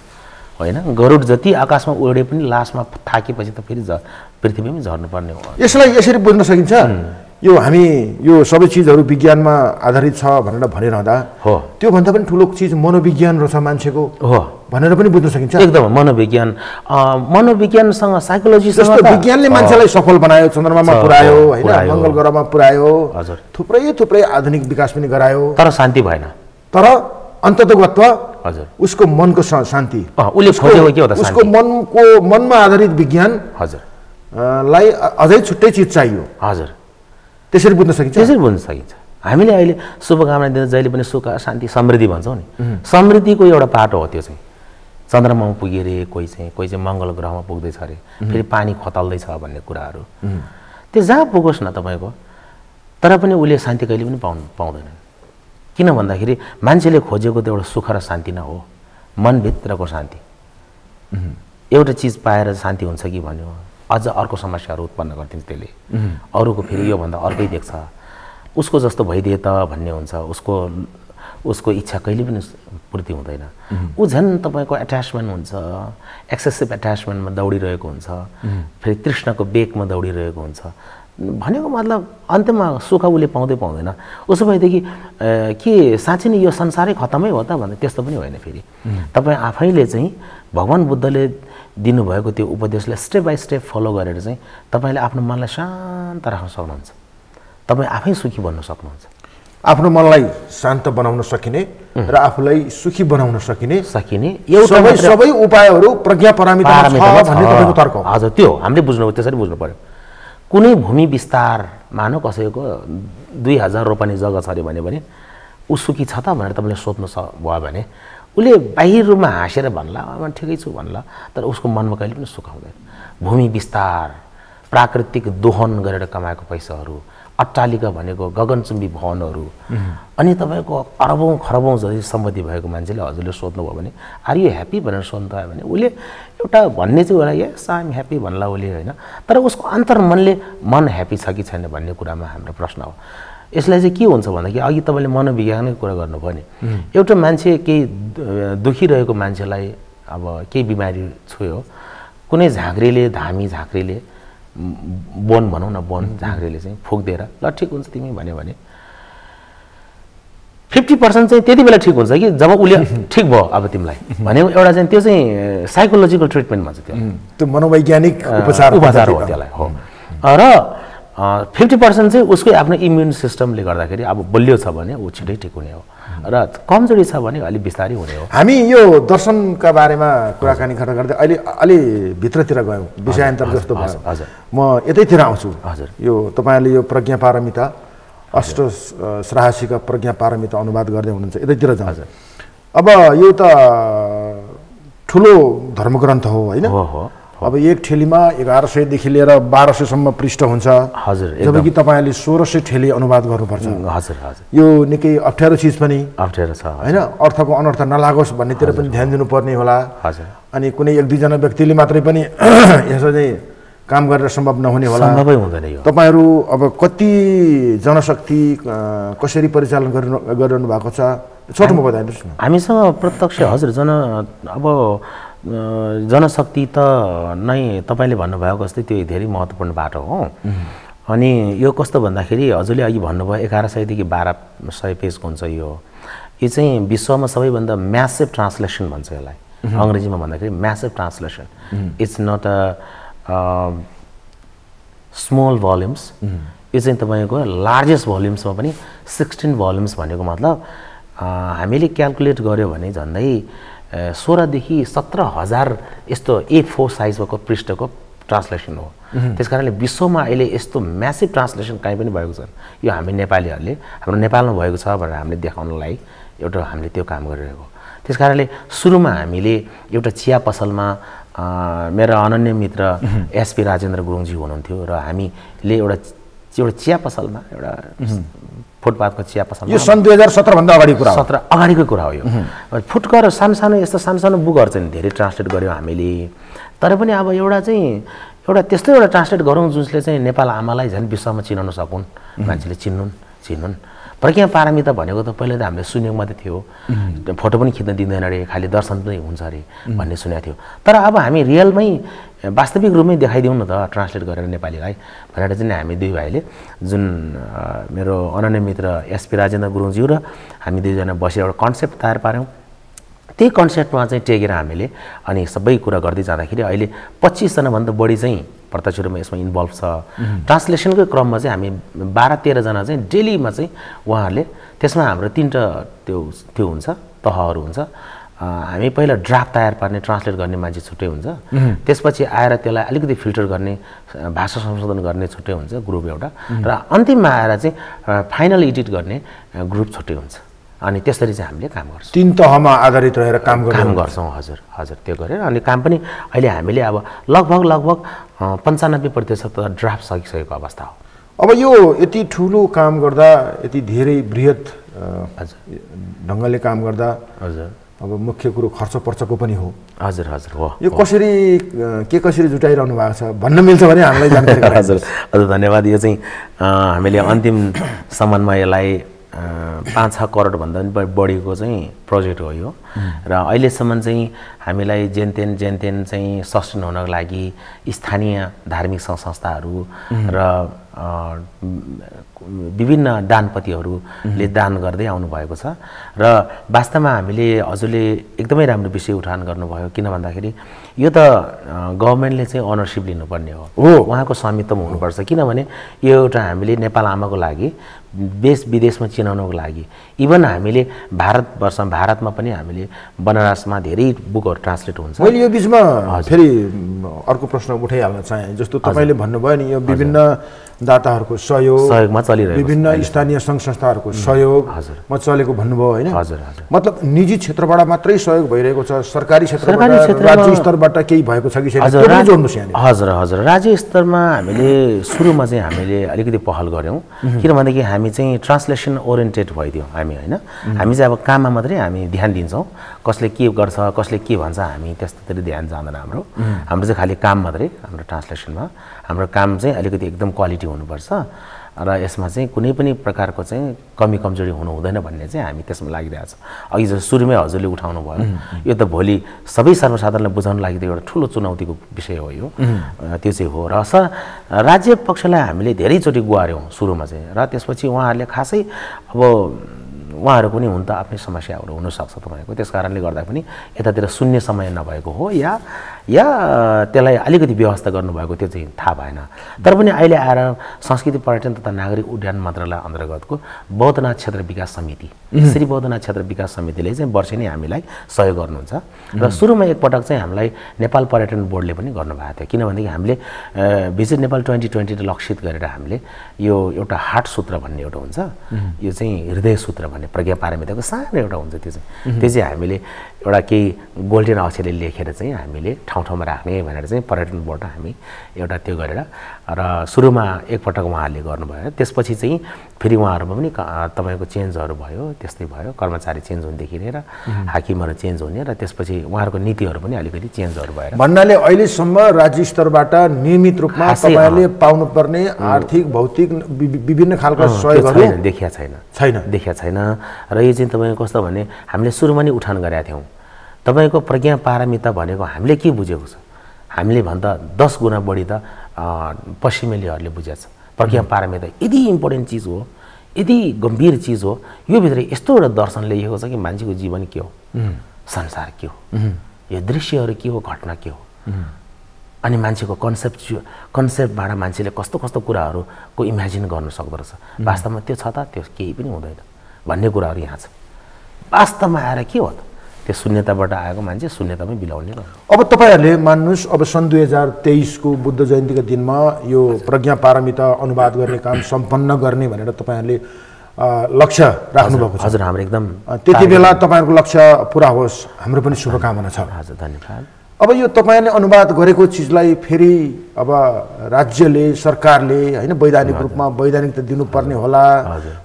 होइन। गरुड जति आकाशमा उडे पनि लास्टमा थाकेपछि त फेरि पृथ्वीमै झर्नुपर्ने हो। यसलाई यसरी बुझ्न सकिन्छ, यो हामी यो सबै चिजहरू विज्ञानमा आधारित छ भनेर भनिरहँदा हो त्योभन्दा पनि ठुलो चिज मनोविज्ञान रहेछ मान्छेको हो भनेर पनि बुझ्न सकिन्छ। एकदम मनोविज्ञानसँग साइकोलोजीसँग विज्ञानले मान्छेलाई सफल बनायो, चन्द्रमामा पुर्यायो होइन, मङ्गल ग्रहमा पुर्यायो, हजुर थुप्रै आधुनिक विकास पनि गरायो, तर शान्ति भएन। तर अन्ततगत्व हजुर उसको मनको शान्ति, उसले खोजेको के हो त, उसको मनमा आधारित विज्ञान हजुर लाई अझै छुट्टै चिज चाहियो। हजुर त्यसरी बुझ्न सकिन्छ, त्यसरी बुझ्न सकिन्छ। हामीले अहिले शुभकामना दिँदा जहिले पनि सुख शान्ति समृद्धि भन्छौँ नि, समृद्धिको एउटा पाटो हो त्यो चाहिँ। चन्द्रमामा पुगे अरे कोही चाहिँ मङ्गल ग्रहमा पुग्दैछ अरे, फेरि पानी खतल्दैछ भन्ने कुराहरू, त्यो जहाँ पुगोस् न तपाईँको, तर पनि उसले शान्ति कहिले पनि पाउँदैनन्। किन भन्दाखेरि मान्छेले खोजेको त एउटा सुख र शान्ति नै हो, मनभित्रको शान्ति। एउटा चिज पाएर शान्ति हुन्छ कि भन्यो, अझ अर्को समस्याहरू उत्पन्न गरिदिन्छ त्यसले, अरूको फेरि योभन्दा अर्कै देख्छ, उसको जस्तो भइदिए त भन्ने हुन्छ, उसको इच्छा कहिले पनि पूर्ति हुँदैन। ऊ झन् तपाईँको एट्याचमेन्ट हुन्छ, एक्सेसिभ एट्याचमेन्टमा दौडिरहेको हुन्छ, फेरि तृष्णको बेगमा दौडिरहेको हुन्छ। भनेको मतलब अन्त्यमा सुख उसले पाउँदैन। उसो भएदेखि के साँच्चै नै यो संसारै खतमै हो त भन्दा त्यस्तो पनि होइन। फेरि तपाईँ आफैले चाहिँ भगवान् बुद्धले दिनुभएको त्यो उपदेशलाई स्टेप बाई स्टेप फलो गरेर चाहिँ तपाईँले आफ्नो मनलाई शान्त राख्न सक्नुहुन्छ, तपाईँ आफै सुखी बन्न सक्नुहुन्छ। आफ्नो मनलाई शान्त बनाउन सकिने र आफूलाई सुखी बनाउन सकिने सबै उपायहरू प्रज्ञा पारमितामा छ भन्ने तपाईँको तर्क हो। हजुर, त्यो हामीले बुझ्नु, त्यसरी बुझ्नु पर्यो। कुनै भूमि विस्तार मानौ कसैको 2000 रोपनी जग्गा छ अरे भने ऊ सुखी छ त भनेर तपाईँले सोध्नु भयो भने उसले बाहिर रूपमा हाँसेर भन्ला म ठिकै छु भन्ला, तर उसको मनमा कहिले पनि सुख हुँदैन। भूमि विस्तार, प्राकृतिक दोहन गरेर कमाएको पैसाहरू, अट्टालिका भनेको गगनचुम्बी भवनहरू, अनि तपाईँको अरबौँ खरबौँ जति सम्पत्ति भएको मान्छेले हजुरले सोध्नुभयो भने आर यु ह्याप्पी भनेर सोध्नु भयो भने उसले एउटा भन्ने चाहिँ उसलाई यस आइ एम ह्याप्पी भन्ला उसले होइन, तर उसको अन्तर्मनले मन ह्याप्पी छ कि छैन भन्ने कुरामा हाम्रो प्रश्न हो। यसलाई चाहिँ के हुन्छ भन्दाखेरि अघि तपाईँले मनोविज्ञानकै कुरा गर्नुभयो नि, एउटा मान्छे केही दुखिरहेको मान्छेलाई अब केही बिमारी छोयो, कुनै झाँक्रीले धामी झाँक्रीले बोन भनौँ न, बोन झाँक्रीले चाहिँ फुक्दिएर ल ठिक हुन्छ तिमी भन्यो भने 50% चाहिँ त्यति बेला ठिक हुन्छ कि जब उसले ठिक भयो अब तिमीलाई भनेको एउटा चाहिँ त्यो चाहिँ साइकोलोजिकल ट्रिटमेन्ट भन्छ, त्यो मनोवैज्ञानिक उपचार हो त्यसलाई हो। र 50% चाहिँ उसकै आफ्नो इम्युन सिस्टमले गर्दाखेरि अब बलियो छ भने ऊ छिटै ठिक हुने हो, र कमजोरी छ भने अलिक बिस्तारै हुने हो। हामी यो दर्शनका बारेमा कुराकानी गर्दा गर्दै अलि भित्रतिर गयौँ, विषयान्तर जस्तो भयो। हजुर, म यतैतिर आउँछु। हजुर, यो तपाईँले यो प्रज्ञा पारमिता अष्टश्राहसीका प्रज्ञा पारमिता अनुवाद गर्दै हुनुहुन्छ, यतैतिर जान्छ। अब यो त ठुलो धर्मग्रन्थ हो होइन, अब एक ठेलीमा 1100 लिएर 1200 पृष्ठ हुन्छ। हजुर, जबकि तपाईँले 1600 ठेली अनुवाद गर्नुपर्छ। हजुर हजुर, यो निकै अप्ठ्यारो चिज पनि अप्ठ्यारो छ होइन, अर्थको अनर्थ नलागोस् भन्नेतिर पनि ध्यान दिनुपर्ने होला। हजुर, अनि कुनै 1-2 जना व्यक्तिले मात्रै पनि यसो चाहिँ काम गरेर सम्भव नहुने होला, सम्भवै हुँदैन यो। तपाईँहरू अब कति जनशक्ति कसरी परिचालन गरिरहनु भएको छ छोटोमा बताइदिनुहोस् न। हामीसँग प्रत्यक्ष हजुर अब जनशक्ति त नै तपाईँले भन्नुभएको जस्तै त्यो धेरै महत्त्वपूर्ण बाटो हो। अनि यो कस्तो भन्दाखेरि हजुरले अघि भन्नुभयो 1100 देखि 1200 पेजको हुन्छ यो चाहिँ विश्वमा सबैभन्दा म्यासिभ ट्रान्सलेसन भन्छ यसलाई अङ्ग्रेजीमा भन्दाखेरि massive translation it's not a small volumes यो चाहिँ तपाईँको लार्जेस्ट भोल्युम्समा पनि 16 भोल्युम्स भनेको मतलब हामीले क्याल्कुलेट गर्यो भने झन्डै 16 देखि 17,000 यस्तो A4 साइजको पृष्ठको ट्रान्सलेसन हो। त्यसकारणले विश्वमा अहिले यस्तो म्यासिभ ट्रान्सलेसन कहीँ पनि भएको छैन। यो हामी नेपालीहरूले हाम्रो नेपालमा भएको छ भनेर हामीले देखाउनलाई एउटा हामीले त्यो काम गरिरहेको। त्यसकारणले सुरुमा हामीले एउटा चिया पसलमा मेरो अनन्य मित्र एसपी राजेन्द्र गुरुङजी हुनुहुन्थ्यो र हामीले एउटा चिया पसलमा एउटा फुटपाथको चिया पसलमा यो सन् 2017 भन्दा अगाडि कुरा हो। 17 अगाडिको कुरा हो यो। फुटकर सानो यस्तो सानो बुकहरू चाहिँ धेरै ट्रान्सलेट गर्यौँ हामीले। तर पनि अब एउटा त्यस्तो एउटा ट्रान्सलेट गरौँ जसले चाहिँ नेपाल आमालाई झन् विश्वमा चिनाउन सकुन्, मान्छेले चिन्नुन्। प्रज्ञा पारमिता भनेको त पहिले त हामीले सुनेको मात्रै थियो, फोटो पनि खिच्न दिँदैन अरे, खालि दर्शन पनि हुन्छ अरे भन्ने सुनेको थियो। तर अब हामी रियलमै वास्तविक रूपमै देखाइदिउँ न त ट्रान्सलेट गरेर नेपालीलाई भनेर चाहिँ हामी दुई भाइले जुन मेरो अनन्य मित्र एसपी राजेन्द्र गुरुङज्यू र हामी दुईजना बसेर एउटा कन्सेप्ट तयार पार्यौँ। त्यही कन्सेप्टमा चाहिँ टेकेर हामीले अनि सबै कुरा गर्दै जाँदाखेरि अहिले 25 जनाभन्दा बढी चाहिँ प्रत्यक्ष रूपमा यसमा इन्भल्भ छ। ट्रान्सलेसनकै क्रममा चाहिँ हामी 12-13 जना चाहिँ डेलीमा चाहिँ उहाँहरूले त्यसमा हाम्रो 3टा त्यो हुन्छ तहहरू हुन्छ। हामी पहिला ड्राफ्ट तयार पार्ने ट्रान्सलेट गर्ने मान्छे छुट्टै हुन्छ, त्यसपछि आएर त्यसलाई अलिकति फिल्टर गर्ने भाषा संशोधन गर्ने छुट्टै हुन्छ ग्रुप एउटा, र अन्तिममा आएर चाहिँ फाइनल एडिट गर्ने ग्रुप छुट्टै हुन्छ। अनि त्यसरी चाहिँ हामीले काम गर्छौँ। 3 तहमा आधारित रहेर काम गर्छौँ। हजुर त्यो गरेर अनि काम पनि अहिले हामीले अब लगभग 95% ड्राफ्ट सकिसकेको अवस्था हो। अब यो यति ठुलो काम गर्दा, यति धेरै बृहत ढङ्गले काम गर्दा हजुर अब मुख्य कुरो खर्च पर्चको पनि हो। हजुर हो। यो कसरी जुटाइरहनु भएको छ भन्न मिल्छ भने हामीलाई जानकारी गराइदिनु। हजुर धन्यवाद। यो चाहिँ हामीले अन्तिम सम्ममा यसलाई 5-6 करोड भन्दा पनि बढीको चाहिँ प्रोजेक्ट हो यो। र अहिलेसम्म चाहिँ हामीलाई जेनतेन चाहिँ सस्टेन हुनको लागि स्थानीय धार्मिक संस्थाहरू र विभिन्न दानपतिहरूले दान गर्दै आउनुभएको छ। र वास्तवमा हामीले हजुरले एकदमै राम्रो विषय उठान गर्नुभयो। किन भन्दाखेरि यो त गभर्मेन्टले चाहिँ ओनरसिप लिनुपर्ने हो, उहाँको स्वामित्व हुनुपर्छ। किनभने यो एउटा हामीले नेपाल आमाको लागि देश विदेशमा चिनाउनको लागि, इभन हामीले भारतमा पनि हामीले बनारसमा धेरै बुकहरू ट्रान्सलेट हुन्छ। मैले यो बिचमा फेरि अर्को प्रश्न उठाइहाल्न चाहे। जस्तो तपाईँले भन्नुभयो नि, यो विभिन्न दाताहरूको सहयोगमा चलिरहेको, विभिन्न स्थानीय सङ्घ संस्थाहरूको सहयोगमा चलेको भन्नुभयो होइन? मतलब निजी क्षेत्रबाट मात्रै सहयोग भइरहेको छ, सरकारी क्षेत्रबाट, राज्य स्तरबाट केही भएको छ कि छैन? हजुर राज्य स्तरमा हामीले सुरुमा चाहिँ हामीले अलिकति पहल गऱ्यौँ। किनभनेदेखि हामी चाहिँ ट्रान्सलेसन ओरिएन्टेड भइदियौँ हामी होइन। हामी चाहिँ अब काममा मात्रै हामी ध्यान दिन्छौँ, कसले के गर्छ कसले के भन्छ हामी त्यस्तोतिर ध्यान जाँदैन। हाम्रो चाहिँ खालि काम मात्रै। हाम्रो ट्रान्सलेसनमा हाम्रो काम चाहिँ अलिकति एकदम क्वालिटी हुनुपर्छ र यसमा चाहिँ कुनै पनि प्रकारको चाहिँ कमी कमजोरी हुनु हुँदैन भन्ने चाहिँ हामी त्यसमा लागिरहेको छ। अघि जस्तो सुरुमै हजुरले उठाउनु भयो, यो त भोलि सबै सर्वसाधारणलाई बुझाउन लागि त एउटा ठुलो चुनौतीको विषय हो यो। त्यो चाहिँ हो। र राज्य पक्षलाई हामीले धेरैचोटि गुहार्यौँ सुरुमा चाहिँ, र त्यसपछि उहाँहरूले खासै अब उहाँहरू पनि हुन त आफ्नै समस्याहरू हुनसक्छ तपाईँको, त्यस कारणले गर्दा पनि यतातिर सुन्ने समय नभएको हो या त्यसलाई अलिकति व्यवस्था गर्नुभएको त्यो चाहिँ थाहा भएन। तर पनि अहिले आएर संस्कृति पर्यटन तथा नागरिक उड्डयन मन्त्रालय अन्तर्गतको बौद्धनाथ क्षेत्र विकास समिति, श्री बौद्धनाथ क्षेत्र विकास समितिले चाहिँ वर्षेनी हामीलाई सहयोग गर्नुहुन्छ। र सुरुमा एकपटक चाहिँ हामीलाई नेपाल पर्यटन बोर्डले पनि गर्नुभएको थियो। किनभनेदेखि हामीले भिजिट नेपाल 2020 लक्षित गरेर हामीले यो एउटा हार्ट सूत्र भन्ने एउटा हुन्छ, यो चाहिँ हृदय सूत्र भन्ने प्रज्ञा पारमिताको सानो एउटा हुन्छ, त्यो चाहिँ हामीले एउटा केही गोल्डन अक्षरले लेखेर चाहिँ हामीले ठाउँ राख्ने भनेर चाहिँ पर्यटन बोर्ड हामी एउटा त्यो गरेर र सुरुमा एकपटक उहाँहरूले गर्नुभयो। त्यसपछि चाहिँ फेरि उहाँहरूमा पनि तपाईँको चेन्जहरू भयो, त्यस्तै भयो, कर्मचारी चेन्ज हुनेदेखि लिएर हाकिमहरू चेन्ज हुने र त्यसपछि उहाँहरूको नीतिहरू पनि अलिकति चेन्जहरू भएर भन्नाले अहिलेसम्म राज्य स्तरबाट नियमित रूपमा तपाईँले पाउनुपर्ने आर्थिक भौतिक विभिन्न खालका सहयोगहरू देखिया छैन। र यो चाहिँ तपाईँको कस्तो भने हामीले सुरुमा नै उठान गरेका थियौँ। तपाईँको प्रज्ञा पारमिता भनेको हामीले के बुझेको छ, हामीले भन्दा 10 गुणा बढी त पश्चिमेलीहरूले बुझेको छ। प्रज्ञा पारमिता यदि इम्पोर्टेन्ट चिज हो, यदि गम्भीर चिज हो, यो भित्र यस्तो एउटा दर्शन ल्याइएको छ कि मान्छेको जीवन के हो, संसार के हो, यो दृश्यहरू के हो, घटना के हो, अनि मान्छेको कन्सेप्टबाट मान्छेले कस्तो कस्तो कुराहरूको इमेजिन गर्न सक्दो रहेछ, वास्तवमा त्यो छ त, त्यो केही पनि हुँदैन भन्ने कुराहरू यहाँ छ। वास्तवमा आएर के हो त, त्यो शून्यताबाट आएको मान्छे शून्यतामै बिलाउने गर्छ। अब तपाईँहरूले मान्नुहोस्, अब सन् 2023 को बुद्ध जयन्तीको दिनमा यो प्रज्ञा पारमिता अनुवाद गर्ने काम सम्पन्न गर्ने भनेर तपाईँहरूले लक्ष्य राख्नुभएको छ। हजुर, हाम्रो एकदम त्यति बेला तपाईँहरूको लक्ष्य पुरा होस्, हाम्रो पनि शुभकामना छ। हजुर, धन्यवाद। अब यो तपाईँले अनुवाद गरेको चिजलाई फेरि अब राज्यले, सरकारले हैन वैधानिक रूपमा वैधानिकता दिनुपर्ने होला,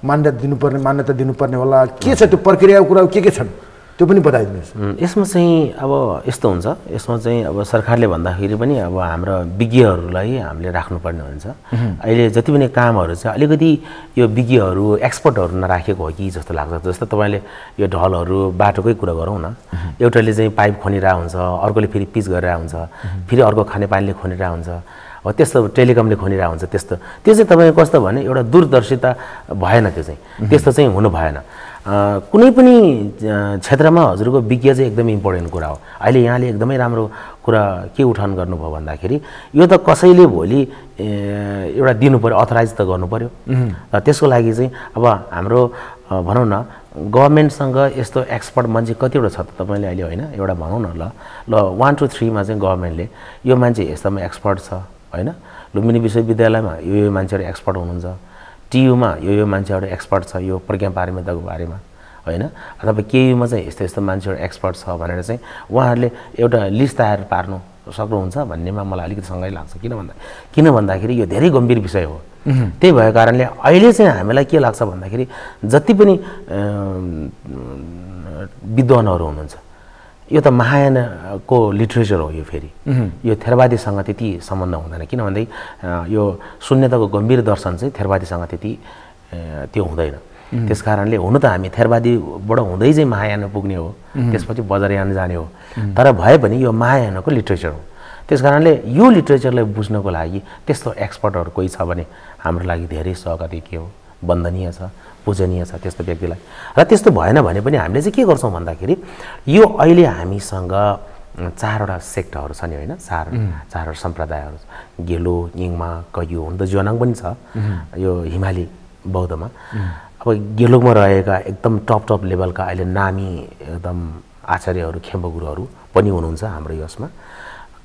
मान्यता दिनुपर्ने होला, के छ त्यो प्रक्रियाको कुरा के छन् त्यो पनि बताइदिनुहोस्। यसमा चाहिँ अब यस्तो हुन्छ, यसमा चाहिँ अब सरकारले भन्दाखेरि पनि अब हाम्रो विज्ञहरूलाई हामीले राख्नुपर्ने हुन्छ। अहिले जति पनि कामहरू छ अलिकति यो विज्ञहरू एक्सपर्टहरू नराखेको हो कि जस्तो लाग्छ। जस्तो तपाईँले यो ढलहरू बाटोकै कुरा गरौँ न, एउटाले चाहिँ पाइप खनिरहेको हुन्छ, अर्कोले फेरि पिच गरिरहेको हुन्छ, फेरि अर्को खानेपानीले खनिरहेको हुन्छ, हो त्यस्तो टेलिकमले खनिरहेको हुन्छ। त्यस्तो त्यो चाहिँ तपाईँको कस्तो भने एउटा दूरदर्शिता भएन, त्यो चाहिँ त्यस्तो चाहिँ हुनु भएन। कुनै पनि क्षेत्रमा हजुरको विज्ञ चाहिँ एकदमै इम्पोर्टेन्ट कुरा हो। अहिले यहाँले एकदमै राम्रो कुरा के उठान गर्नुभयो भन्दाखेरि यो त कसैले भोलि एउटा दिनु पऱ्यो, अथराइज त गर्नु पऱ्यो। त्यसको लागि चाहिँ अब हाम्रो भनौँ न गभर्मेन्टसँग यस्तो एक्सपर्ट मान्छे कतिवटा छ त तपाईँले अहिले होइन, एउटा भनौँ न, ल 1 2 3 मा चाहिँ गभर्मेन्टले यो मान्छे यस्तोमा एक्सपर्ट छ होइन, लुम्बिनी विश्वविद्यालयमा यो मान्छेहरू एक्सपर्ट हुनुहुन्छ, टियुमा यो मान्छेहरू एक्सपर्ट छ यो प्रज्ञा पारमिताको बारेमा होइन, अथवा केयुमा चाहिँ यस्तो यस्तो मान्छेहरू एक्सपर्ट छ भनेर चाहिँ उहाँहरूले एउटा लिस्ट तयार पार्नु सक्नुहुन्छ भन्नेमा मलाई अलिकति सँगै लाग्छ। किन भन्दाखेरि यो धेरै गम्भीर विषय हो। त्यही भएको कारणले अहिले चाहिँ हामीलाई के लाग्छ भन्दाखेरि जति पनि विद्वानहरू हुनुहुन्छ, यो त महायानको लिट्रेचर हो, यो फेरि यो थेरवादीसँग त्यति सम्बन्ध हुँदैन। किन भन्दै यो शून्यताको गम्भीर दर्शन चाहिँ थेरवादीसँग त्यति त्यो हुँदैन। त्यस कारणले हुनु त हामी थेरवादीबाट हुँदै चाहिँ महायान पुग्ने हो, त्यसपछि बजारयान जाने हो, तर भए पनि यो महायानको लिट्रेचर हो। त्यस कारणले यो लिट्रेचरलाई बुझ्नको लागि त्यस्तो एक्सपर्टहरू कोही छ भने हाम्रो लागि धेरै स्वागत के हो, वन्दनीय छ, पूजनीय छ त्यस्तो व्यक्तिलाई। र त्यस्तो भएन भने पनि हामीले चाहिँ के गर्छौँ भन्दाखेरि यो अहिले हामीसँग 4वटा सेक्टहरू छ नि होइन, चारवटा सम्प्रदायहरू, गेलो, यिङमा, कयु, हुन त ज्वानाङ पनि छ यो हिमाली बौद्धमा। अब गेलोमा रहेका एकदम टप लेभलका अहिले नामी एकदम आचार्यहरू, खेम्बो गुरुहरू पनि हुनुहुन्छ हाम्रो यसमा।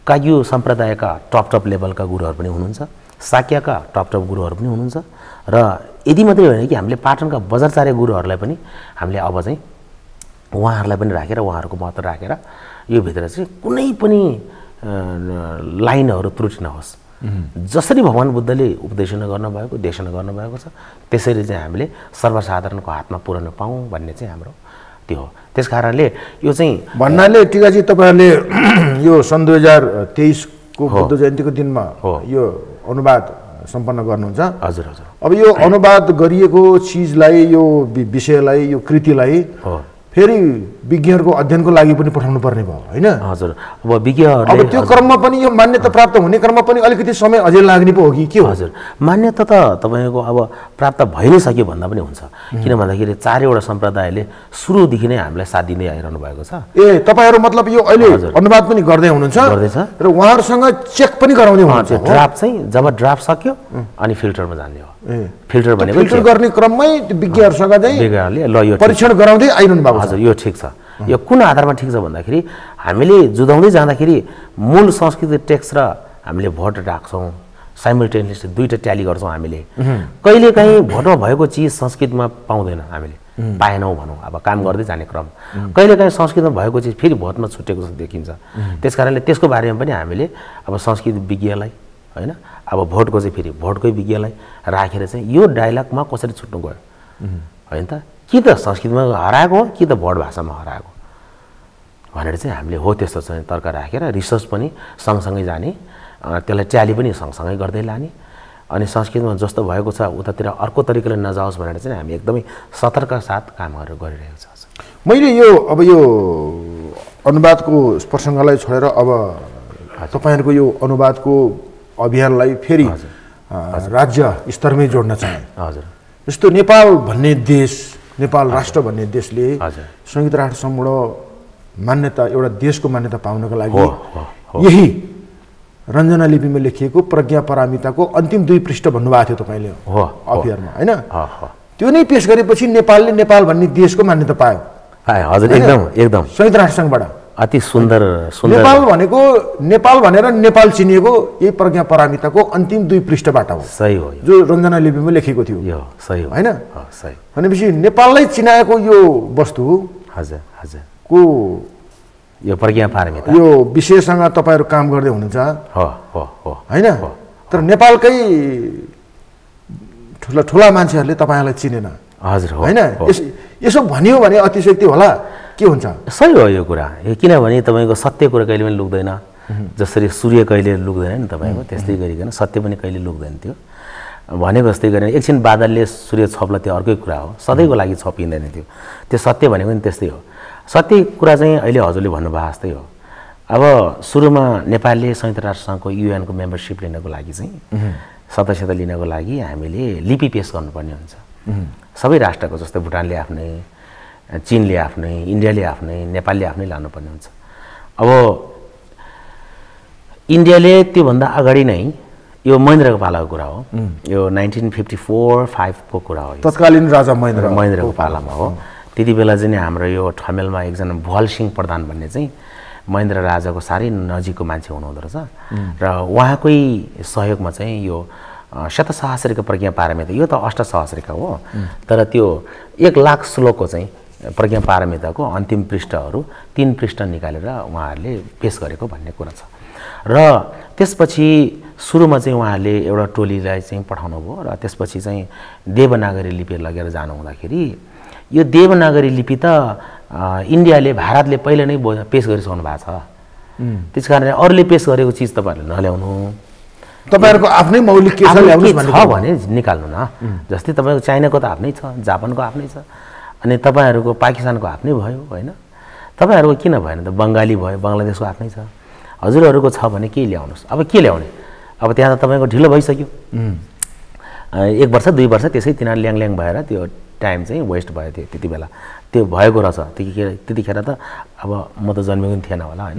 कायु सम्प्रदायका टप लेभलका गुरुहरू पनि हुनुहुन्छ, साक्यका टप गुरुहरू पनि हुनुहुन्छ। र यदि मात्रै होइन कि हामीले पाटनका बजारचार्य गुरुहरूलाई पनि हामीले अब चाहिँ उहाँहरूलाई पनि राखेर उहाँहरूको महत्त्व राखेर यो भित्र चाहिँ कुनै पनि लाइनहरू त्रुटि नहोस्। जसरी भगवान बुद्धले उपदेशन गर्नुभएको, देशना गर्नुभएको छ, त्यसरी चाहिँ हामीले सर्वसाधारणको हातमा पुर्याउन पाऊँ भन्ने चाहिँ हाम्रो त्यो हो। त्यस कारणले यो चाहिँ भन्नाले टिकाजी तपाईँहरूले यो सन् 2023 को बुद्ध जयन्तीको दिनमा यो अनुवाद सम्पन्न गर्नुहुन्छ। हजुर हजुर। अब यो अनुवाद गरिएको चिजलाई, यो विषयलाई, यो कृतिलाई फेरि विज्ञहरूको अध्ययनको लागि पनि पठाउनु पर्ने भयो होइन? हजुर। अब विज्ञहरूले अब त्यो क्रममा पनि यो मान्यता प्राप्त हुने क्रममा पनि अलिकति समय अझै लाग्ने पो हो कि के हो? हजुर, मान्यता त तपाईँको अब प्राप्त भइ नै सक्यो भन्दा पनि हुन्छ। किन भन्दाखेरि 4वटा सम्प्रदायले सुरुदेखि नै हामीलाई साथ दिँदै आइरहनु भएको छ। ए, तपाईँहरू मतलब यो अहिले अनुवाद पनि गर्दै हुनुहुन्छ र उहाँहरूसँग चेक पनि गराउँदै हुनुहुन्छ? ड्राफ्ट चाहिँ जब ड्राफ्ट सक्यो अनि फिल्टरमा जाने हो। फिल्टर भनेको फिल्टर गर्ने क्रममै विज्ञहरूसँग चाहिँ ल यो परीक्षण गराउँदै आइरहनु भएको छ। हजुर, यो ठिक छ। यो कुन आधारमा ठिक छ भन्दाखेरि हामीले जुदाउँदै जाँदाखेरि मूल संस्कृत टेक्स्ट र हामीले भोट राख्छौँ, साइमल्टेनियसली दुईटा ट्याली गर्छौँ हामीले। कहिलेकाहीँ भोटमा भएको चिज संस्कृतमा पाउँदैन, हामीले पाएनौँ भनौँ, अब काम गर्दै जाने क्रम। कहिलेकाहीँ संस्कृतमा भएको चिज फेरि भोटमा छुटेको जस्तो देखिन्छ। त्यस कारणले त्यसको बारेमा पनि हामीले अब संस्कृत विज्ञलाई होइन, अब भोटको चाहिँ फेरि भोटकै विज्ञलाई राखेर चाहिँ यो डायलगमा कसरी छुट्नु गयो होइन त, कि त संस्कृतमा हराएको हो कि त भोट भाषामा हराएको भनेर चाहिँ हामीले हो त्यस्तो चाहिँ तर्क राखेर रिसर्च पनि सँगसँगै जाने, त्यसलाई ट्याली पनि सँगसँगै गर्दै लाने, अनि संस्कृतमा जस्तो भएको छ उतातिर अर्को तरिकाले नजाओस् भनेर चाहिँ हामी एकदमै सतर्क साथ कामहरू गरिरहेको छ। मैले यो अब यो अनुवादको प्रसङ्गलाई छोडेर अब तपाईँहरूको यो अनुवादको अभियानलाई फेरि राज्य स्तरमै जोड्न चाहे। हजुर जस्तो नेपाल भन्ने देश, नेपाल राष्ट्र भन्ने देशले हजुर संयुक्त राष्ट्र संघबाट मान्यता, एउटा देशको मान्यता पाउनको लागि यही रञ्जना लिपिमा लेखिएको प्रज्ञा पारमिताको अन्तिम 2 पृष्ठ भन्नुभएको थियो तपाईँले अफियरमा, होइन? त्यो नै पेश गरेपछि नेपालले नेपाल भन्ने देशको मान्यता पायो। हजुर एकदम एकदम संयुक्त राष्ट्र संघबाट अति सुन्दर सुन्दर। नेपाल भनेको, नेपाल भनेर नेपाल चिनिएको यही प्रज्ञा पारमिताको अन्तिम 2 पृष्ठबाट हो। सही हो, जो रञ्जना लिपिमा लेखिएको थियो। यो सही हो, होइन? सही। भनेपछि नेपाललाई चिनाएको यो वस्तु हजुर हजुर को यो प्रज्ञा पारमिता, यो विषयसँग तपाईँहरू काम गर्दै हुनुहुन्छ, होइन? तर नेपालकै ठुला ठुला मान्छेहरूले तपाईँलाई चिनेन। हजुर हो, होइन? यसो भनियो भने अतिशयोक्ति होला, के हुन्छ? सही हो यो कुरा। किनभने तपाईँको सत्य कुरा कहिले पनि लुक्दैन। जसरी सूर्य कहिले लुक्दैन नि तपाईँको, त्यस्तै गरिकन सत्य पनि कहिले लुक्दैन। त्यो भनेको जस्तै गरेर एकछिन बादलले सूर्य छप्ला, त्यो अर्कै कुरा हो, सधैँको लागि छपिँदैन त्यो। त्यो सत्य भनेको नि त्यस्तै हो। सत्य कुरा चाहिँ अहिले हजुरले भन्नुभएको जस्तै हो। अब सुरुमा नेपालले संयुक्त राष्ट्रसङ्घको युएनको मेम्बरसिप लिनको लागि चाहिँ, सदस्यता लिनको लागि हामीले लिपि पेश गर्नुपर्ने हुन्छ। सबै राष्ट्रको, जस्तै भुटानले आफ्नै, चीनले आफ्नै, इन्डियाले आफ्नै, नेपालले आफ्नै लानुपर्ने हुन्छ। अब इन्डियाले त्योभन्दा अगाडि नै, यो महेन्द्रको पालाको कुरा हो, यो 1954-5 को कुरा हो, तत्कालीन राजा महेन्द्रको पालामा हो। त्यति बेला चाहिँ हाम्रो यो ठमेलमा एकजना भुवाल सिंह प्रधान भन्ने चाहिँ महेन्द्र राजाको साह्रै नजिकको मान्छे हुनुहुँदो रहेछ, र उहाँकै सहयोगमा चाहिँ यो शतसहस्रीको प्रज्ञा पारमिता, यो त अष्टसहस्रीका हो, तर त्यो 1 लाख श्लोकको चाहिँ प्रज्ञा पारमिताको अन्तिम पृष्ठहरू 3 पृष्ठ निकालेर उहाँहरूले पेश गरेको भन्ने कुरा छ। र त्यसपछि सुरुमा चाहिँ उहाँहरूले एउटा टोलीलाई चाहिँ पठाउनु भयो, र त्यसपछि चाहिँ देवनागरी लिपि लगेर जानु हुँदाखेरि यो देवनागरी लिपि त इन्डियाले, भारतले पहिले नै पेश गरिसक्नु भएको छ। त्यस कारणले अरूले पेश गरेको चिज तपाईँहरूले नल्याउनु, तपाईँहरूको आफ्नै मौलिक के छ भने निकाल्नु न। जस्तै तपाईँको चाइनाको त आफ्नै छ, जापानको आफ्नै छ, अनि तपाईँहरूको पाकिस्तानको आफ्नै भयो, होइन? तपाईँहरूको किन भएन त? बङ्गाली भयो, बङ्गलादेशको आफ्नै छ। हजुरहरूको छ भने के ल्याउनुहोस्। अब के ल्याउने? अब त्यहाँ त तपाईँको ढिलो भइसक्यो। 1 वर्ष 2 वर्ष त्यसै तिनीहरू ल्याङ भएर त्यो टाइम चाहिँ वेस्ट भयो। त्यति बेला त्यो भएको रहेछ। त्यतिखेर त अब म त जन्मेको पनि थिएन होला, होइन?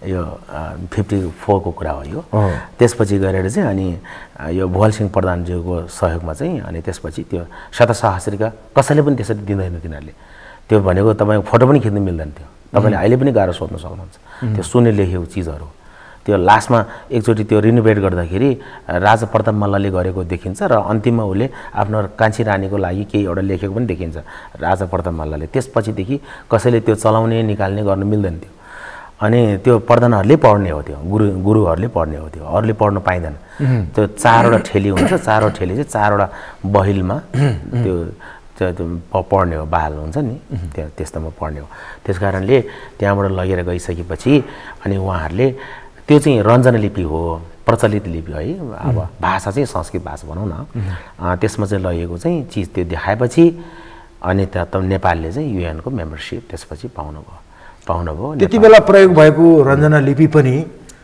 1954 को कुरा हो यो। त्यसपछि गरेर चाहिँ अनि यो भुवाल सिंह प्रधानज्यूको सहयोगमा चाहिँ, अनि त्यसपछि त्यो शतसहस्रीका कसैले पनि त्यसरी दिँदैन तिनीहरूले। त्यो भनेको तपाईँको फोटो पनि खिच्नु मिल्दैन थियो। तपाईँले अहिले पनि गाह्रो सोध्न सक्नुहुन्छ। त्यो सुने लेखेको चिजहरू, त्यो लास्टमा एकचोटि त्यो रिनोभेट गर्दाखेरि राजा प्रताप मल्लले गरेको देखिन्छ, र अन्तिममा उसले आफ्नो कान्छी रानीको लागि केही एउटा लेखेको पनि देखिन्छ राजा प्रताप मल्लले। त्यसपछिदेखि कसैले त्यो चलाउने निकाल्ने गर्न मिल्दैन थियो। अनि त्यो प्रधानहरूले पढ्ने हो, त्यो गुरुहरूले पढ्ने हो, त्यो अरूले पढ्न पाइँदैन। त्यो 4वटा ठेली हुन्छ, 4वटा ठेली चाहिँ 4वटा बहिलमा त्यो पढ्ने हो, बाल हुन्छ नि, त्यस्तोमा पढ्ने हो। त्यस कारणले त्यहाँबाट लगेर गइसकेपछि अनि उहाँहरूले त्यो चाहिँ रञ्जना लिपि हो, प्रचलित लिपि है। अब भाषा चाहिँ संस्कृत भाषा भनौँ न, त्यसमा चाहिँ लगेको चाहिँ चिज त्यो देखाएपछि अनि त नेपालले चाहिँ युएनको मेम्बरसिप त्यसपछि पाउनुभयो। त्यति बेला प्रयोग भएको रञ्जना लिपि पनि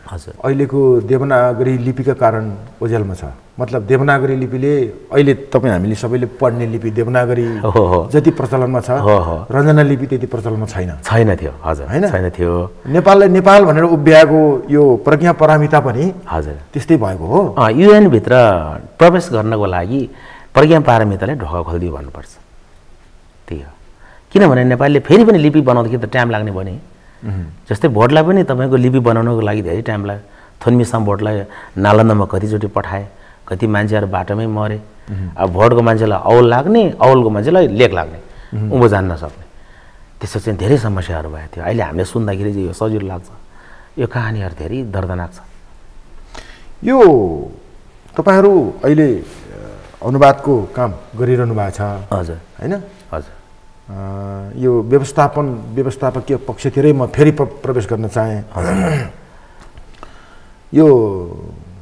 हजुर अहिलेको देवनागरी लिपिका कारण ओझेलमा छ। मतलब देवनागरी लिपिले अहिले तपाईँ हामीले सबैले पढ्ने लिपि देवनागरी जति प्रचलनमा छ, रञ्जना लिपि त्यति प्रचलनमा छैन थियो। हजुर, होइन? छैन थियो। नेपाललाई नेपाल भनेर उभ्याएको यो प्रज्ञा पारमिता पनि हजुर त्यस्तै भएको हो। युएन भित्र प्रवेश गर्नको लागि प्रज्ञा पारमिताले ढोका खोलिदियो भन्नुपर्छ। त्यही हो। किनभने नेपालले फेरि पनि लिपि बनाउँदाखेरि त टाइम लाग्ने भयो नि। जस्तै भोटलाई पनि तपाईँको लिपि बनाउनको लागि धेरै टाइम लाग्यो। थुन्मिसाम भोटलाई नालन्दामा कतिचोटि पठाए, कति मान्छेहरू बाटोमै मरे। अब भोटको मान्छेलाई औल लाग्ने, औलको मान्छेलाई लेख लाग्ने, उँभो जान्न सक्ने, त्यसो चाहिँ धेरै समस्याहरू भएको थियो। अहिले हामीले सुन्दाखेरि चाहिँ यो सजिलो लाग्छ। यो कहानीहरू धेरै दर्दनाक छ। यो तपाईँहरू अहिले अनुवादको काम गरिरहनु भएको छ, हजुर, होइन? हजुर। यो व्यवस्थापकीय पक्षतिरै म फेरि प्रवेश गर्न चाहेँ। यो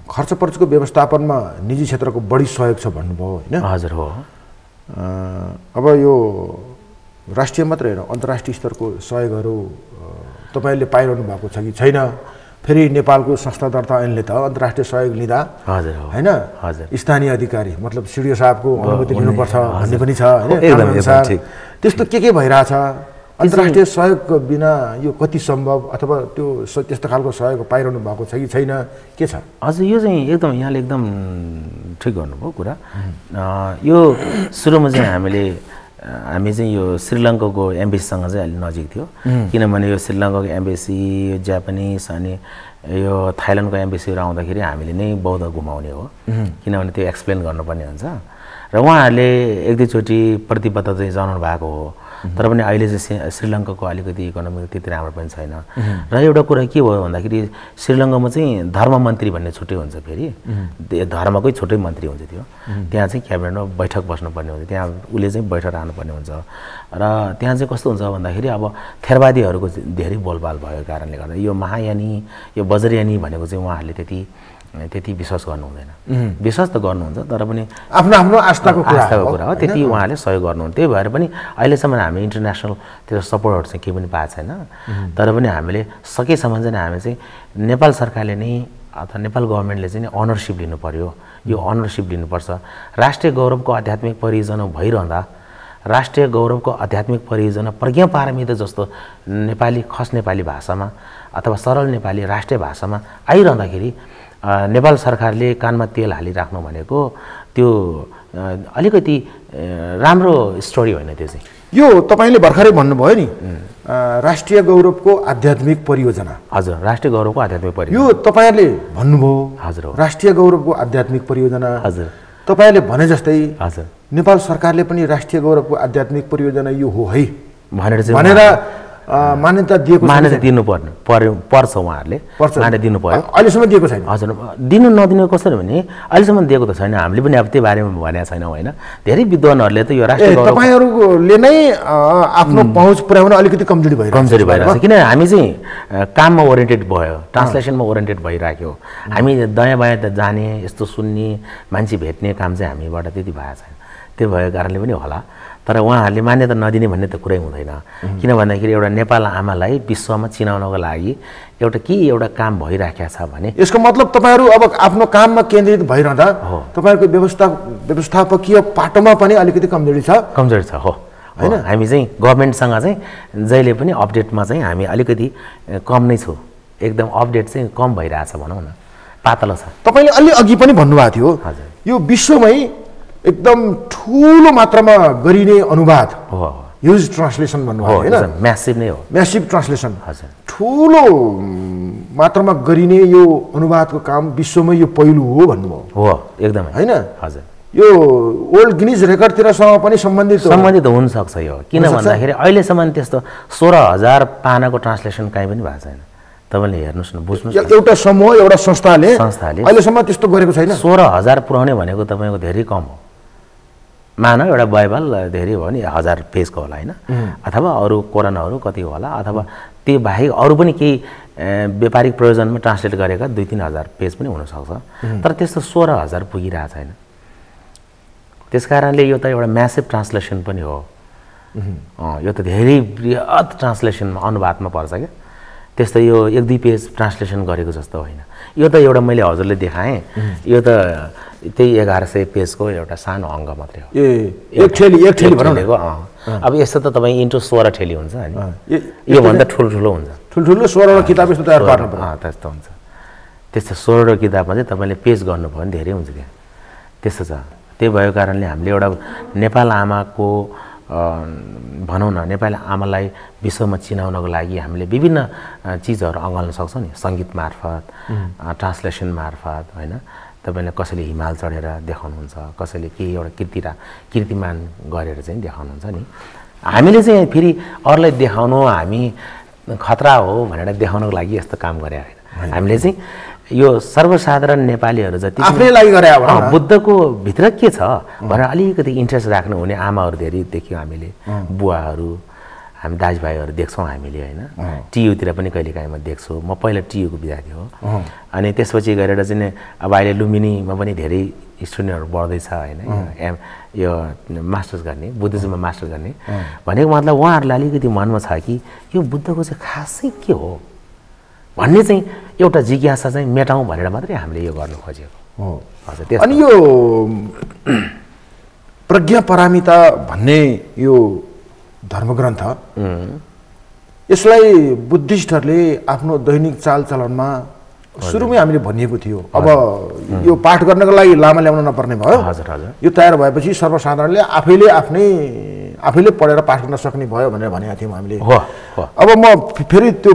खर्च पर्चको व्यवस्थापनमा निजी क्षेत्रको बढी सहयोग छ भन्नुभयो, होइन? हजुर हो। अब यो राष्ट्रिय मात्र होइन, अन्तर्राष्ट्रिय स्तरको सहयोगहरू तपाईँहरूले पाइरहनु भएको छ कि छैन? फेरि नेपालको संस्था दर्ता ऐनले त अन्तर्राष्ट्रिय सहयोग लिँदा हजुर हैन स्थानीय अधिकारी मतलब सिडिओ साहबको अनुमति लिनुपर्छ भन्ने पनि छ हैन त्यस्तो के भइरहेछ अन्तर्राष्ट्रिय सहयोग बिना यो कति सम्भव अथवा त्यो त्यस्तो खालको सहयोग पाइरहनु भएको छ कि छैन के छ हजुर यो चाहिँ एकदम यहाँले एकदम ठिक गर्नुभयो कुरा यो सुरुमा चाहिँ हामी चाहिँ यो श्रीलङ्काको एम्बेसीसँग चाहिँ अलि नजिक थियो किनभने यो श्रीलङ्काको एम्बेसी यो जापानिज अनि यो थाइल्यान्डको एम्बेसीहरू आउँदाखेरि हामीले नै बौद्ध घुमाउने हो किनभने त्यो एक्सप्लेन गर्नुपर्ने हुन्छ र उहाँहरूले एक दुईचोटि प्रतिबद्धता चाहिँ जनाउनु भएको हो तर पनि अहिले चाहिँ श्रीलङ्काको अलिकति इकोनोमी त्यति राम्रो पनि छैन र एउटा कुरा के भयो भन्दाखेरि श्रीलङ्कामा चाहिँ धर्म मन्त्री भन्ने छुट्टै हुन्छ फेरि धर्मकै छुट्टै मन्त्री हुन्छ त्यो त्यहाँ चाहिँ क्याबिनेटमा बैठक बस्नुपर्ने हुन्छ त्यहाँ उसले चाहिँ बैठक राख्नुपर्ने हुन्छ र त्यहाँ चाहिँ कस्तो हुन्छ भन्दाखेरि अब थेरवादीहरूको धेरै बोलबाल भएको कारणले गर्दा यो महायानी यो बज्रयानी भनेको चाहिँ उहाँहरूले त्यति विश्वास गर्नु हुँदैन विश्वास त गर्नुहुन्छ तर पनि आफ्नो आस्थाको कुरा हो त्यति उहाँहरूले सहयोग गर्नुहुन्छ त्यही भएर पनि अहिलेसम्म हामी इन्टरनेसनल त्यो सपोर्टहरू चाहिँ केही पनि पाएको छैन तर पनि हामीले सकेसम्म चाहिँ हामी चाहिँ नेपाल सरकारले नै अथवा नेपाल गभर्मेन्टले चाहिँ अनरसिप लिनु पर्यो यो अनरसिप लिनुपर्छ राष्ट्रिय गौरवको आध्यात्मिक परियोजना भइरहँदा राष्ट्रिय गौरवको आध्यात्मिक परियोजना प्रज्ञा पारमिता जस्तो नेपाली खस नेपाली भाषामा अथवा सरल नेपाली राष्ट्रिय भाषामा आइरहँदाखेरि नेपाल सरकारले कानमा तेल हालिराख्नु भनेको त्यो अलिकति राम्रो स्टोरी होइन त्यो चाहिँ यो तपाईले भर्खरै भन्नुभयो नि राष्ट्रिय गौरवको आध्यात्मिक परियोजना हजुर राष्ट्रिय गौरवको आध्यात्मिक परियोजना यो तपाईहरुले भन्नुभयो हजुर राष्ट्रिय गौरवको आध्यात्मिक परियोजना हजुर तपाईले भने जस्तै हजुर नेपाल सरकारले पनि राष्ट्रिय गौरवको आध्यात्मिक परियोजना यो हो है भनेर मान्यता दिएको मान्यता दिनुपर्ने पर्छ उहाँहरूले मान्यता दिनु पर्यो अहिलेसम्म दिएको छैन हजुर दिनु नदिनु कसरी भने अहिलेसम्म दिएको त छैन हामीले पनि अब त्यो बारेमा भनेको छैनौँ होइन धेरै विद्वानहरूले त यो राष्ट्रिय गौरव तपाईहरुले नै आफ्नो पहुँच पुर्याउन अलिकति कमजोरी भइरहेको छ किन हामी चाहिँ काममा ओरिएन्टेड भयो ट्रान्सलेसनमा ओरिएन्टेड भइराख्यो हामी दायाँ बायाँ जाने यस्तो सुन्ने मान्छे भेट्ने काम चाहिँ हामीबाट त्यति भएको छैन त्यो भएको कारणले पनि होला तर उहाँहरूले मान्यता नदिने भन्ने त कुरै हुँदैन किन भन्दाखेरि एउटा नेपाल आमालाई विश्वमा चिनाउनको लागि एउटा काम भइराखेको छ भने यसको मतलब तपाईहरु अब आफ्नो काममा केन्द्रित भइरहँदा तपाईहरुको व्यवस्थापकीय पाटोमा पनि अलिकति कमजोरी छ हो हैन हामी चाहिँ गभर्नमेन्टसँग चाहिँ जहिले पनि अपडेटमा चाहिँ हामी अलिकति कम नै छु एकदम अपडेट चाहिँ कम भइरहेछ भनौँ न पातलो छ तपाईले अलि अघि पनि भन्नुभएको थियो यो विश्वमै एकदम ठूलो मात्रामा गरिने अनुवाद हो ह्युज ट्रान्सलेसन भन्नुभयो हैन म्यासिभ नै हो म्यासिभ ट्रान्सलेसन हजुर ठूलो मात्रामा गरिने यो अनुवादको काम विश्वमै यो पहिलो हो भन्नुभयो हो एकदमै हैन हजुर यो वर्ल्ड गिनिज रेकर्डतिरसँग पनि सम्बन्धित हुन सक्छ यो किन भन्दाखेरि अहिलेसम्म त्यस्तो 16000 पानाको ट्रान्सलेसन कहीँ पनि भएको छैन तपाईले हेर्नुस् न बुझ्नुस् एउटा समूह एउटा संस्थाले अहिलेसम्म त्यस्तो गरेको छैन 16000 पुर्याउने भनेको तपाईको धेरै कम हो मानव एउटा बाइबल धेरै हो नि 1000 पेजको होला हैन अथवा अरु कोरानहरु कति होला अथवा त्यो बाहेक अरु पनि केही व्यापारिक प्रयोजनमा ट्रान्सलेट गरेका 2-3000 पेज पनि हुन सक्छ तर त्यस्तो 16000 पुगिरहेको छैन त्यसकारणले यो त एउटा म्यासिभ ट्रान्सलेसन पनि हो यो त धेरै बृहत ट्रान्सलेसनमा अनुवादमा पर्छ के त्यस्तो यो 1-2 पेज ट्रान्सलेसन गरेको जस्तो होइन यो त एउटा मैले हजुरले देखाएँ यो त त्यही 1100 पेजको एउटा सानो अङ्ग मात्रै हो एक ठेली भनेको अब यस्तो त तपाईँ इन्टु 16 ठेली हुन्छ अनि यो भन्दा ठुलो हुन्छ ठुलो 16 किताब यस्तो तयार पार्नु पर्छ त्यस्तो हुन्छ त्यस्तो 16 किताबमा चाहिँ तपाईले पेज गर्नुभयो भने धेरै हुन्छ त्यहाँ त्यस्तो छ त्यही भएको कारणले हामीले एउटा नेपाल आमाको भनौँ न नेपाली आमालाई विश्वमा चिनाउनको लागि हामीले विभिन्न चिजहरू अँगाल्न सक्छौँ नि सङ्गीत मार्फत ट्रान्सलेसन मार्फत होइन तपाईले कसैले हिमाल चढेर देखाउनुहुन्छ कसैले केही एउटा कीर्तिमान गरेर चाहिँ देखाउनुहुन्छ नि हामीले चाहिँ फेरि अरूलाई देखाउनु हामी खतरा हो भनेर देखाउनको लागि यस्तो काम गरे होइन हामीले चाहिँ यो सर्वसाधारण नेपालीहरू जति आफ्नै लागि गरे बुद्धको भित्र के छ भनेर अलिकति इन्ट्रेस्ट राख्नु हुने आमाहरू धेरै देख्यौँ हामीले बुवाहरू हामी दाजुभाइहरू देख्छौँ हामीले होइन टियुतिर पनि कहिलेकाहीँ म देख्छु म पहिला टियुको विद्यार्थी हो अनि त्यसपछि गएर चाहिँ अब अहिले लुम्बिनीमा पनि धेरै स्टुडेन्टहरू बढ्दैछ होइन यो मास्टर्स गर्ने बुद्धिज्ममा मास्टर्स गर्ने भनेको मतलब उहाँहरूलाई अलिकति मनमा छ कि यो बुद्धको चाहिँ खासै के हो भन्ने चाहिँ एउटा जिज्ञासा चाहिँ मेटाउँ भनेर मात्रै हामीले यो गर्नु खोजेको हो। हजुर। अनि यो प्रज्ञा पारमिता भन्ने यो धर्मग्रन्थ यसलाई बुद्धिस्टहरूले आफ्नो दैनिक चालचलनमा सुरुमै हामीले भनिएको थियो अब यो पाठ गर्नको लागि लामा ल्याउन नपर्ने भयो। हजुर हजुर। यो तयार भएपछि सर्वसाधारणले आफैले पढेर पाठ गर्न सक्ने भयो भनेर भनेका थियौँ हामीले। अब म फेरि त्यो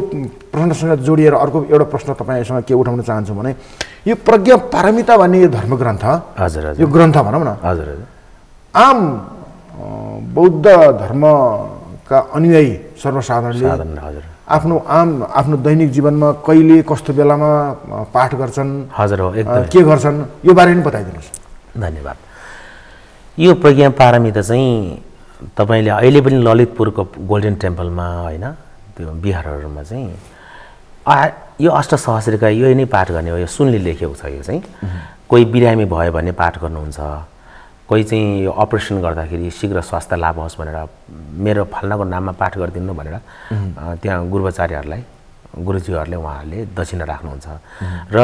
प्रश्नसँग जोडिएर अर्को एउटा प्रश्न तपाईँसँग के उठाउन चाहन्छु भने यो प्रज्ञा पारमिता भन्ने यो धर्मग्रन्थ हजुर हजुर यो ग्रन्थ भनौँ न हजुर हजुर आम बौद्ध धर्मका अनुयायी सर्वसाधारणले आफ्नो दैनिक जीवनमा कहिले कस्तो बेलामा पाठ गर्छन् हजुर हो एकदम के गर्छन् यो बारे पनि बताइदिनुहोस्। धन्यवाद। यो प्रज्ञा पारमिता चाहिँ तपाईँले अहिले पनि ललितपुरको गोल्डन टेम्पलमा होइन त्यो बिहारहरूमा चाहिँ यो अष्टसहस्रिका यो नै पाठ गर्ने हो। यो सुनले लेखेको छ। यो चाहिँ कोही बिरामी भयो भने पाठ गर्नुहुन्छ, कोही चाहिँ यो अपरेसन गर्दाखेरि शीघ्र स्वास्थ्य लाभ होस् भनेर मेरो फल्नाको नाममा पाठ गरिदिनु भनेर त्यहाँ गुरुआचार्यहरूलाई गुरुजीहरूले उहाँहरूले दक्षिणा राख्नुहुन्छ। र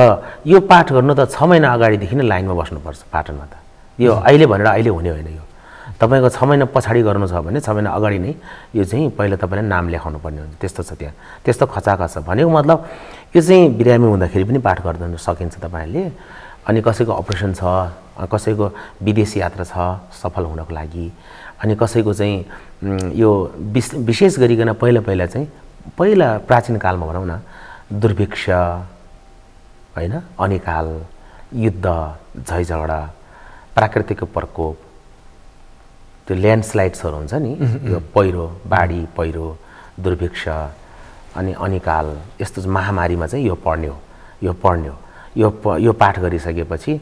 यो पाठ गर्नु त 6 महिना अगाडिदेखि नै लाइनमा बस्नुपर्छ पाटनमा। त यो अहिले भनेर अहिले हुने होइन। यो तपाईँको 6 महिना पछाडि गर्नु छ भने 6 महिना अगाडि नै यो चाहिँ पहिला तपाईँले नाम लेखाउनु पर्ने हुन्छ। त्यस्तो छ त्यहाँ, त्यस्तो खचाखच छ। भनेको मतलब यो चाहिँ बिरामी हुँदाखेरि पनि पाठ गर्दैन सकिन्छ तपाईँहरूले। अनि कसैको अपरेसन छ, कसैको विदेश यात्रा छ सफल हुनको लागि, अनि कसैको चाहिँ यो विशेष गरिकन पहिला चाहिँ पहिला प्राचीन कालमा भनौँ न दुर्भिक्ष होइन, अनिकाल, युद्ध, झैझगडा, प्राकृतिक प्रकोप, त्यो ल्यान्डस्लाइड्सहरू हुन्छ नि, यो पहिरो, बाढी पहिरो, दुर्भिक्ष अनि अनिकाल यस्तो महामारीमा चाहिँ यो पढ्ने हो। यो पाठ गरिसकेपछि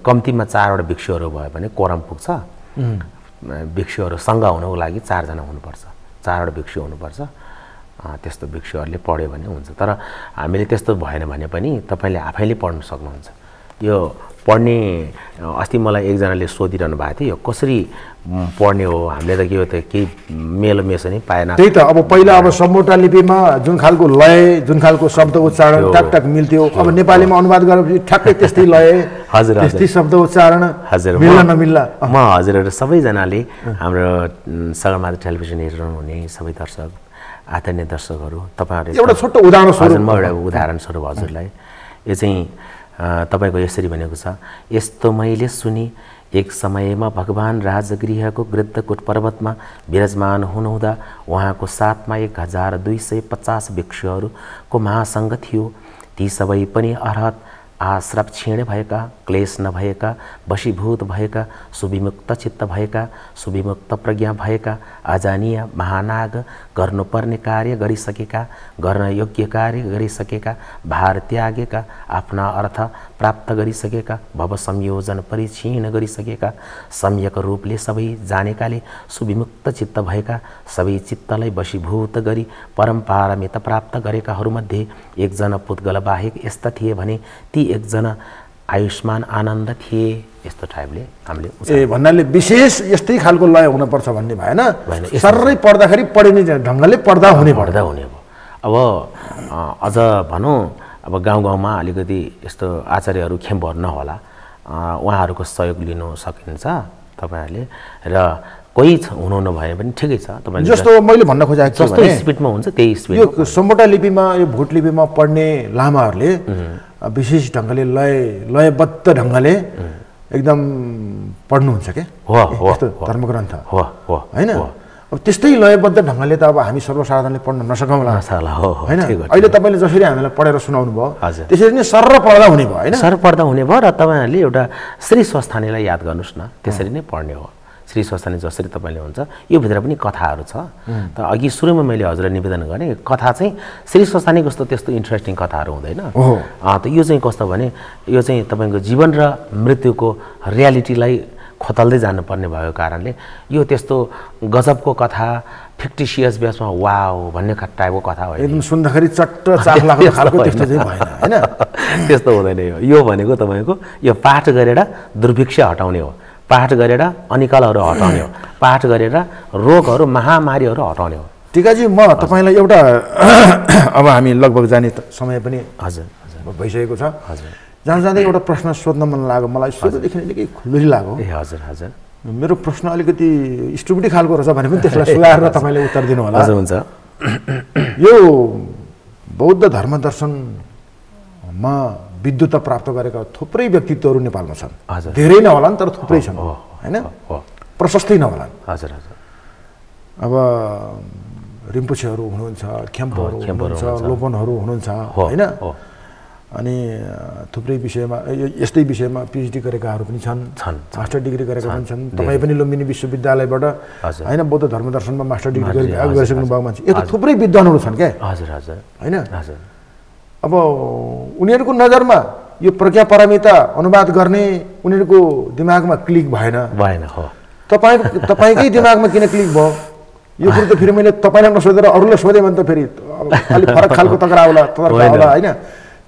कम्तीमा 4वटा भिक्षुहरू भयो भने कोरम पुग्छ। भिक्षुहरूसँग हुनको लागि 4 जना हुनुपर्छ, 4वटा भिक्षु हुनुपर्छ। त्यस्तो भिक्षुहरूले पढ्यो भने हुन्छ। तर हामीले त्यस्तो भएन भने पनि तपाईँले आफैले पढ्न सक्नुहुन्छ। यो पढ्ने अस्ति मलाई एकजनाले सोधिरहनु भएको थियो यो कसरी पढ्ने हो। हामीले त के हो त केही मेलो मेसो नै पाएन। त्यही त अब पहिला अब सम्बोटा लिपिमा जुन खालको लय, जुन खालको शब्द उच्चारण टक मिल्थ्यो, अब नेपालीमा अनुवाद गरेपछि ठ्याक्कै त्यस्तै लय, हजुर त्यस्तै शब्द उच्चारण हजुर मिल्ला नमिल्ला। म हजुरहरू सबैजनाले हाम्रो सगरमाथा टेलिभिजन हेरिरहनुहुने सबै दर्शक आदरणीय दर्शकहरू तपाईँहरू एउटा छोटो उदाहरण स्वरूप म एउटा उदाहरण स्वरूप हजुरलाई यो चाहिँ तपाईको यसरी भनेको छ। यस्तो मैले सुनि एक समयमा भगवान राजगृहको गृद्धकुट पर्वतमा विराजमान हुनुहुँदा उहाँको साथमा 1250 भिक्षुहरूको महासङ्घ थियो। ती सबै पनि अरहत आश्रप क्षीण भएका, क्लेश नभएका, वशीभूत भएका, सुविमुक्त चित्त भएका, सुविमुक्त प्रज्ञा भएका, अजानीय महानाग, गर्नुपर्ने कार्य गरिसकेका, गर्न योग्य कार्य गरिसकेका, भार त्यागेका, आफ्ना अर्थ प्राप्त गरिसकेका, भव संयोजन परिक्षीण गरिसकेका, सम्यक रूपले सबै जानेकाले सुविमुक्त चित्त भएका, सबै चित्तलाई वशीभूत गरी परम्परामित प्राप्त गरेकाहरूमध्ये एकजना पुद्गल बाहेक यस्ता थिए भने ती एकजना आयुष्मान आनन्द थिए। यस्तो टाइपले हामीले भन्नाले विशेष यस्तै खालको लय हुनुपर्छ भन्ने भएन, सर्रै पढ्दाखेरि पढिने ढङ्गले पढ्दा हुने भयो। अब अझ भनौँ अब गाउँमा अलिकति यस्तो आचार्यहरू खेम्बहरू नहोला, उहाँहरूको सहयोग लिनु सकिन्छ तपाईँहरूले। र कोही हुनुहुन्न भए पनि ठिकै छ। तपाईँ जस्तो मैले भन्न खोजेको छु जस्तो स्पिडमा हुन्छ त्यही स्पिड। यो सम्बोटा लिपिमा यो भोट लिपिमा पढ्ने लामाहरूले विशेष ढङ्गले लयबद्ध ढङ्गले एकदम पढ्नुहुन्छ के धर्मग्रन्थ होइन। अब त्यस्तै लयबद्ध ढङ्गले त अब हामी सर्वसाधारणले पढ्न नसकौँला होइन। अहिले तपाईँले जसरी हामीलाई पढेर सुनाउनु भयो त्यसरी नै सर्र पढ्दा हुने भयो होइन। सर्र पढ्दा हुने भयो। र तपाईँहरूले एउटा श्री स्वस्थानीलाई याद गर्नुहोस् न, त्यसरी नै पढ्ने हो। श्री स्वस्थानी जसरी तपाईँले हुन्छ यो भित्र पनि कथाहरू छ। त अघि सुरुमा मैले हजुरलाई निवेदन गरेँ कथा चाहिँ श्री स्वस्थानी कस्तो त्यस्तो इन्ट्रेस्टिङ कथाहरू हुँदैन। त यो चाहिँ कस्तो भने यो चाहिँ तपाईँको जीवन र मृत्युको रियालिटीलाई खोतल्दै जानुपर्ने भएको कारणले यो त्यस्तो गजबको कथा फिक्टिसियस बेसमा वाउ भन्ने टाइपको कथा हो। एकदम सुन्दाखेरि चट्ट चाख लाग्ने खालको त्यस्तो चाहिँ भएन होइन। त्यस्तो हुँदैन। यो भनेको तपाईँको यो पाठ गरेर दुर्भिक्ष हटाउने हो, पाठ गरेर अनिकालहरू हटाउने हो, पाठ गरेर रोगहरू महामारीहरू हटाउने हो। टिकाजी म तपाईँलाई एउटा अब हामी लगभग जाने समय पनि हजुर भइसकेको छ। हजुर जाँदै एउटा प्रश्न सोध्न मन लाग्यो मलाई, सोध्दादेखि निकै खुल्दुली लाग्यो। ए हजुर हजुर मेरो प्रश्न अलिकति स्टुपिडी खालको रहेछ भने पनि त्यसलाई सुधारेर तपाईँले उत्तर दिनु होला। हजुर हुन्छ। यो बौद्ध धर्म दर्शनमा विद्वता प्राप्त गरेका थुप्रै व्यक्तित्वहरू नेपालमा छन्। धेरै नहोलान् तर थुप्रै छन् होइन, प्रशस्तै नहोलान्। हजुर हजुर अब रिम्पोछेहरू हुनुहुन्छ, खेम्पोहरू हुनुहुन्छ, लोपनहरू हुनुहुन्छ होइन, अनि थुप्रै विषयमा यस्तै विषयमा पिएचडी गरेकाहरू पनि छन्, मास्टर डिग्री गरेका पनि छन्। तपाईँ पनि लुम्बिनी विश्वविद्यालयबाट होइन बौद्ध धर्म दर्शनमा मास्टर डिग्री गरिसक्नु भएको मान्छे, यस्तो थुप्रै विद्वानहरू छन् क्या। हजुर हजुर होइन, अब उनीहरूको नजरमा यो प्रज्ञा पारमिता अनुवाद गर्ने उनीहरूको दिमागमा क्लिक भएन। हो तपाईँकै दिमागमा किन क्लिक भयो यो कुरो त फेरि मैले तपाईँलाई नसोधेर अरूलाई सोधेँ भने त फेरि अलिक फरक खालको तकरा होला होइन,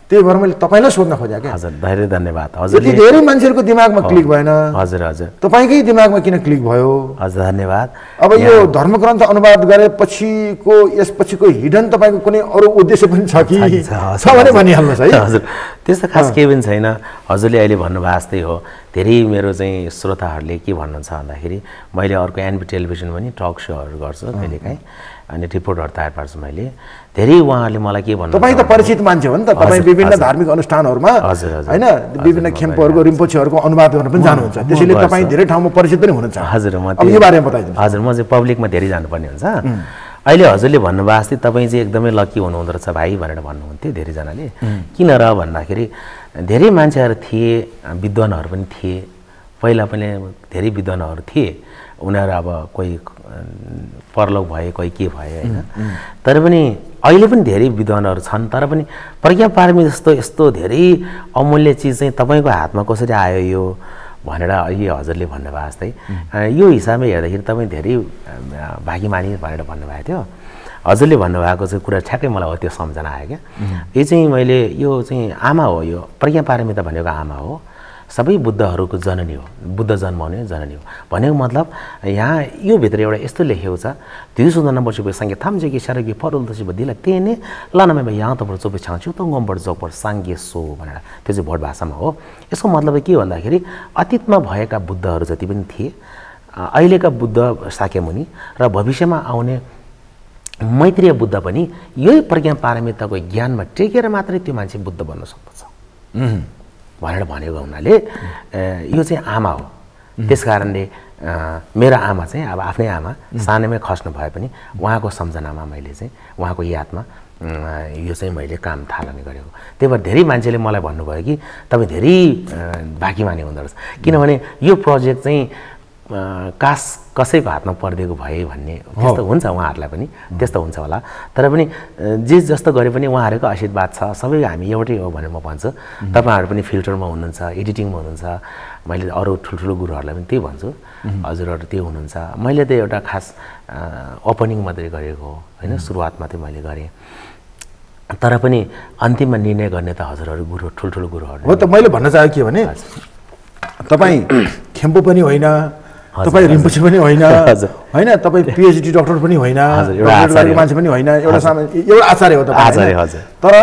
त्यही भएर मैले तपाईँलाई सोध्न खोजेँ क्या। हजुर धेरै धन्यवाद। हजुर यति धेरै मान्छेहरूको दिमागमा क्लिक भएन, हजुर हजुर तपाईँकै दिमागमा किन क्लिक भयो? हजुर धन्यवाद। अब यो धर्मग्रन्थ अनुवाद गरेपछिको यसपछिको हिडन तपाईँको कुनै अरू उद्देश्य पनि छ कि छ भने भनिहाल्नुहोस् है। हजुर त्यस्तो खास केही पनि छैन। हजुरले अहिले भन्नुभएको जस्तै हो, धेरै मेरो चाहिँ श्रोताहरूले के भन्नुहुन्छ भन्दाखेरि मैले अर्को एनबी टेलिभिजन पनि टक सोहरू गर्छु कहिलेकाहीँ, अनि रिपोर्टहरू तयार पार्छु मैले। धेरै उहाँहरूले मलाई के भन्नु, तपाईँ त परिचित मान्छे हो नि त, तपाईँ विभिन्न धार्मिक अनुष्ठानहरूमा होइन विभिन्न खेम्पोहरूको रिम्पोछेहरूको अनुवाद गर्न पनि जानुहुन्छ, त्यसैले तपाईँ धेरै ठाउँमा परिचित पनि हुनुहुन्छ। हजुर म यो बारेमा बताइदिनु। हजुर म चाहिँ पब्लिकमा धेरै जानुपर्ने हुन्छ। अहिले हजुरले भन्नुभएको जस्तै तपाईँ चाहिँ एकदमै लकी हुनुहुँदो रहेछ भाइ भनेर भन्नुहुन्थ्यो धेरैजनाले। किन र भन्दाखेरि धेरै मान्छेहरू थिए, विद्वानहरू पनि थिए, पहिला पनि धेरै विद्वानहरू थिए, उनीहरू अब कोही परलोक भए कोही के भए होइन, तर पनि अहिले पनि धेरै विद्वानहरू छन्। तर पनि प्रज्ञा पारमी जस्तो यस्तो धेरै अमूल्य चिज चाहिँ तपाईँको हातमा कसरी आयो यो भनेर अहिले हजुरले भन्नुभएको जस्तै यो हिसाबले हेर्दाखेरि तपाईँ धेरै भाग्यमानी भनेर भन्नुभएको थियो। हजुरले भन्नुभएको चाहिँ कुरा ठ्याक्कै मलाई हो त्यो सम्झना आयो क्या। यो चाहिँ मैले यो चाहिँ आमा हो, यो प्रज्ञा पारमिता भनेको आमा हो, सबै बुद्धहरूको जननी हो, बुद्ध जन्माउने जननी हो भनेको मतलब यहाँ यो भित्र एउटा यस्तो लेखेको छ, तिसुदन वर्षको संख्या थाम्जेकी सारकी फरुल दसी दिला तेने लानमा यहाँ त चोपे छाउँछु त गम्बर जोपर साङ्गे सो भनेर, त्यो चाहिँ भोट भाषामा हो। यसको मतलब के भन्दाखेरि अतीतमा भएका बुद्धहरू जति पनि थिए, अहिलेका बुद्ध शाक्यमुनि र भविष्यमा आउने मैत्रीय बुद्ध पनि यही प्रज्ञा पारमिताको ज्ञानमा टेकेर मात्रै त्यो मान्छे बुद्ध बन्न सक्दछ भनेर भनेको हुनाले यो चाहिँ आमा हो। त्यस कारणले मेरो आमा चाहिँ अब आफ्नै आमा सानैमै खस्नु भए पनि उहाँको सम्झनामा मैले चाहिँ उहाँको यादमा यो चाहिँ मैले काम थालनी गरेको। त्यही भएर धेरै मान्छेले मलाई भन्नुभयो कि तपाईँ धेरै भाग्यमानी हुँदो रहेछ, किनभने यो प्रोजेक्ट चाहिँ कास कसैको हातमा परिदिएको भए भन्ने त्यस्तो हुन्छ, उहाँहरूलाई पनि त्यस्तो हुन्छ होला। तर पनि जे जस्तो गरे पनि उहाँहरूको आशीर्वाद छ, सबै हामी एउटै हो भनेर म भन्छु। तपाईँहरू पनि फिल्टरमा हुनुहुन्छ, एडिटिङमा हुनुहुन्छ, मैले अरू ठुल्ठुलो गुरुहरूलाई पनि त्यही भन्छु, हजुरहरू त्यही हुनुहुन्छ। मैले त एउटा खास ओपनिङ मात्रै गरेको हो होइन, सुरुवात मात्रै मैले गरेँ, तर पनि अन्तिममा निर्णय गर्ने त हजुरहरू गुरु ठुल्ठुलो गुरुहरू हो। त मैले भन्न चाहेँ के भने तपाईँ खेम्पो पनि होइन, तपाईँ रिम्पोछे पनि होइन होइन, तपाईँ पिएचडी डक्टर पनि होइन, मान्छे पनि होइन, एउटा आचार्य हो तपाईँ। तर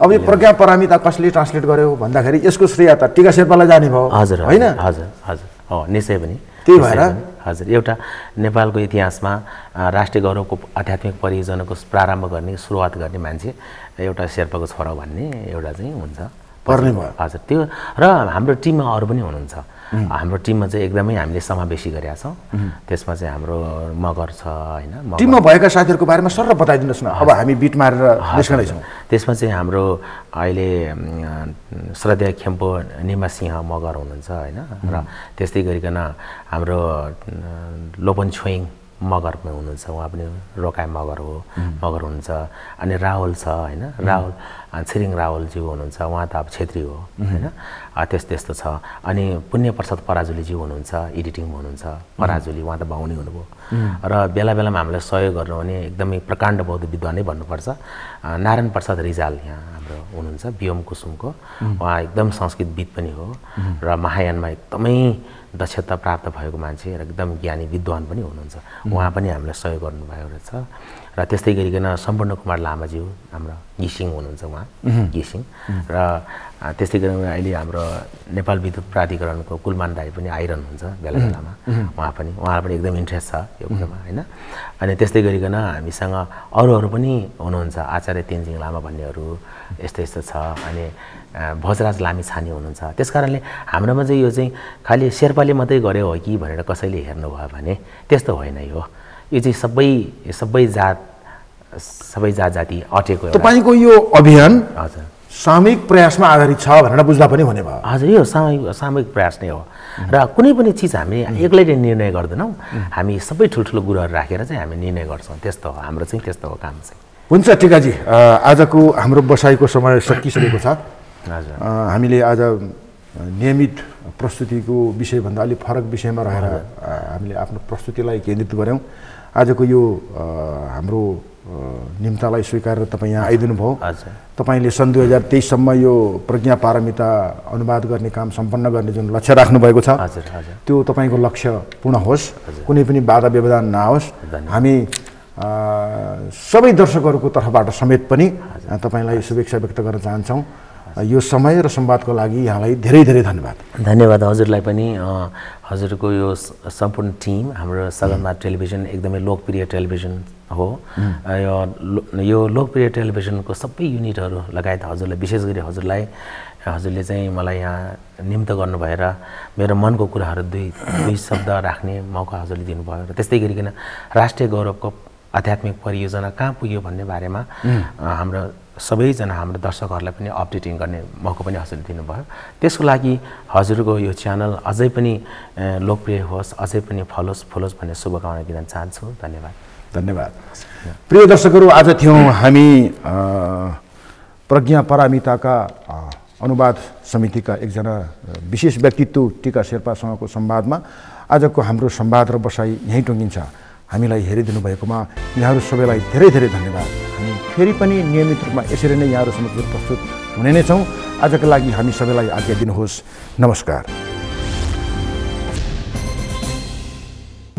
अब यो प्रज्ञा पारमिता कसले ट्रान्सलेट गर्यो भन्दाखेरि यसको श्रेय त टिका शेर्पालाई जाने भयो होइन? हजुर हजुर हो निश्चय पनि। त्यही भएर हजुर एउटा नेपालको इतिहासमा राष्ट्रिय गौरवको आध्यात्मिक परियोजनाको प्रारम्भ गर्ने सुरुवात गर्ने मान्छे एउटा शेर्पाको छोरा भन्ने एउटा चाहिँ हुन्छ पर्ने भयो। हजुर त्यो र हाम्रो टिममा अरू पनि हुनुहुन्छ। हाम्रो टिममा चाहिँ एकदमै हामीले समावेशी गरेका छौँ। त्यसमा चाहिँ हाम्रो मगर छ होइन, टिममा भएका साथीहरूको बारेमा सर बताइदिनुहोस् न, अब हामी बिट मारेर निस्कँदैछौँ। त्यसमा चाहिँ हाम्रो अहिले श्रद्धेय खेम्पो निमा सिंह मगर हुनुहुन्छ होइन, र त्यस्तै गरिकन हाम्रो लोपन छोइङ मगरमा हुनुहुन्छ, उहाँ पनि रोकाइ मगर हो, मगर हुनुहुन्छ। अनि राहुल छ होइन, राहुल छिरिङ राहुलज्यू हुनुहुन्छ, उहाँ त अब छेत्री हो होइन, त्यस्तो छ। अनि पुण्य प्रसाद पराजुलीज्यू हुनुहुन्छ, एडिटिङमा हुनुहुन्छ, पराजुली उहाँ त बाहुनी हुनुभयो। र बेला बेलामा हामीलाई सहयोग गर्नुहुने एकदमै प्रकाण्ड बौद्ध विद्वानै भन्नुपर्छ नारायण प्रसाद रिजाल यहाँ हाम्रो हुनुहुन्छ, बियोम कुसुमको, उहाँ एकदम संस्कृतविद पनि हो र महायानमा एकदमै दक्षता प्राप्त भएको मान्छे र एकदम ज्ञानी विद्वान पनि हुनुहुन्छ, उहाँ पनि हामीलाई सहयोग गर्नुभएको रहेछ। र त्यस्तै गरिकन सम्पूर्ण कुमार लामाज्यू हाम्रो घिसिङ हुनुहुन्छ उहाँ घिसिङ र त्यस्तै गरिकन अहिले हाम्रो नेपाल विद्युत प्राधिकरणको कुलमान दाई पनि आइरहनुहुन्छ बेला बेलामा उहाँलाई पनि एकदम इन्ट्रेस्ट छ यो कुरामा होइन। अनि त्यस्तै गरिकन हामीसँग अरूहरू पनि हुनुहुन्छ आचार्य तेन्जिङ लामा भन्नेहरू यस्तो यस्तो छ। अनि भोजराज लामी छाने हुनुहुन्छ। त्यस कारणले हाम्रोमा चाहिँ यो चाहिँ खालि शेर्पाले मात्रै गर्यो हो कि भनेर कसैले हेर्नुभयो भने त्यस्तो होइन। यो चाहिँ सबै जात जाति अटेको तपाईँको यो अभियान हजुर सामूहिक प्रयासमा आधारित छ भनेर बुझ्दा पनि हुने भयो। हजुर यो सामूहिक प्रयास नै हो र कुनै पनि चिज हामी एक्लैले निर्णय गर्दैनौँ। हामी सबै ठुल्ठुलो गुरुहरू राखेर चाहिँ हामी निर्णय गर्छौँ। त्यस्तो हो हाम्रो चाहिँ, त्यस्तो हो काम चाहिँ। हुन्छ टिकाजी, आजको हाम्रो बसाइको समय सकिसकेको छ। हजुर हामीले आज नियमित प्रस्तुतिको विषयभन्दा अलिक फरक विषयमा रहेर हामीले आफ्नो प्रस्तुतिलाई केन्द्रित गऱ्यौँ। आजको यो हाम्रो निम्तालाई स्वीकारेर तपाईँ यहाँ आइदिनु भयो। तपाईँले सन् 2023सम्म यो प्रज्ञा पारमिता अनुवाद गर्ने काम सम्पन्न गर्ने जुन लक्ष्य राख्नुभएको छ त्यो तपाईँको लक्ष्य पूर्ण होस्, कुनै पनि बाधा व्यवधान नआओस्। हामी सबै दर्शकहरूको तर्फबाट समेत पनि तपाईँलाई शुभेच्छा व्यक्त गर्न चाहन्छौँ। यो समय र संवादको लागि यहाँलाई धेरै धेरै धन्यवाद। धन्यवाद हजुरलाई पनि। हजुरको यो सम्पूर्ण टिम हाम्रो सगरमाथा टेलिभिजन एकदमै लोकप्रिय टेलिभिजन हो। यो लोकप्रिय टेलिभिजनको सबै युनिटहरू लगायत हजुरलाई विशेष गरी हजुरले चाहिँ मलाई यहाँ निम्त गर्नुभयो र मेरो मनको कुराहरू दुई शब्द राख्ने मौका हजुरले दिनुभयो र त्यस्तै गरिकन राष्ट्रिय गौरवको आध्यात्मिक परियोजना कहाँ पुग्यो भन्ने बारेमा हाम्रो सबैजना हाम्रो दर्शकहरूलाई पनि अपडेटिङ गर्ने मौका पनि हजुरले दिनुभयो। त्यसको लागि हजुरको यो च्यानल अझै पनि लोकप्रिय होस्, अझै पनि फलोस् भन्ने शुभकामना दिन चाहन्छु। धन्यवाद। धन्यवाद। प्रिय दर्शकहरू, आज थियौँ हामी प्रज्ञा पारमिताका अनुवाद समितिका एकजना विशेष व्यक्तित्व टिका शेर्पासँगको संवादमा। आजको हाम्रो संवाद र बसाइ यहीँ टुङ्गिन्छ। हामीलाई हेरिदिनु भएकोमा यहाँहरू सबैलाई धेरै धेरै धन्यवाद। हामी फेरि पनि नियमित रूपमा यसरी नै यहाँहरू समक्ष प्रस्तुत हुने नै छौँ। आजका लागि हामी सबैलाई आज्ञा दिनुहोस्। नमस्कार।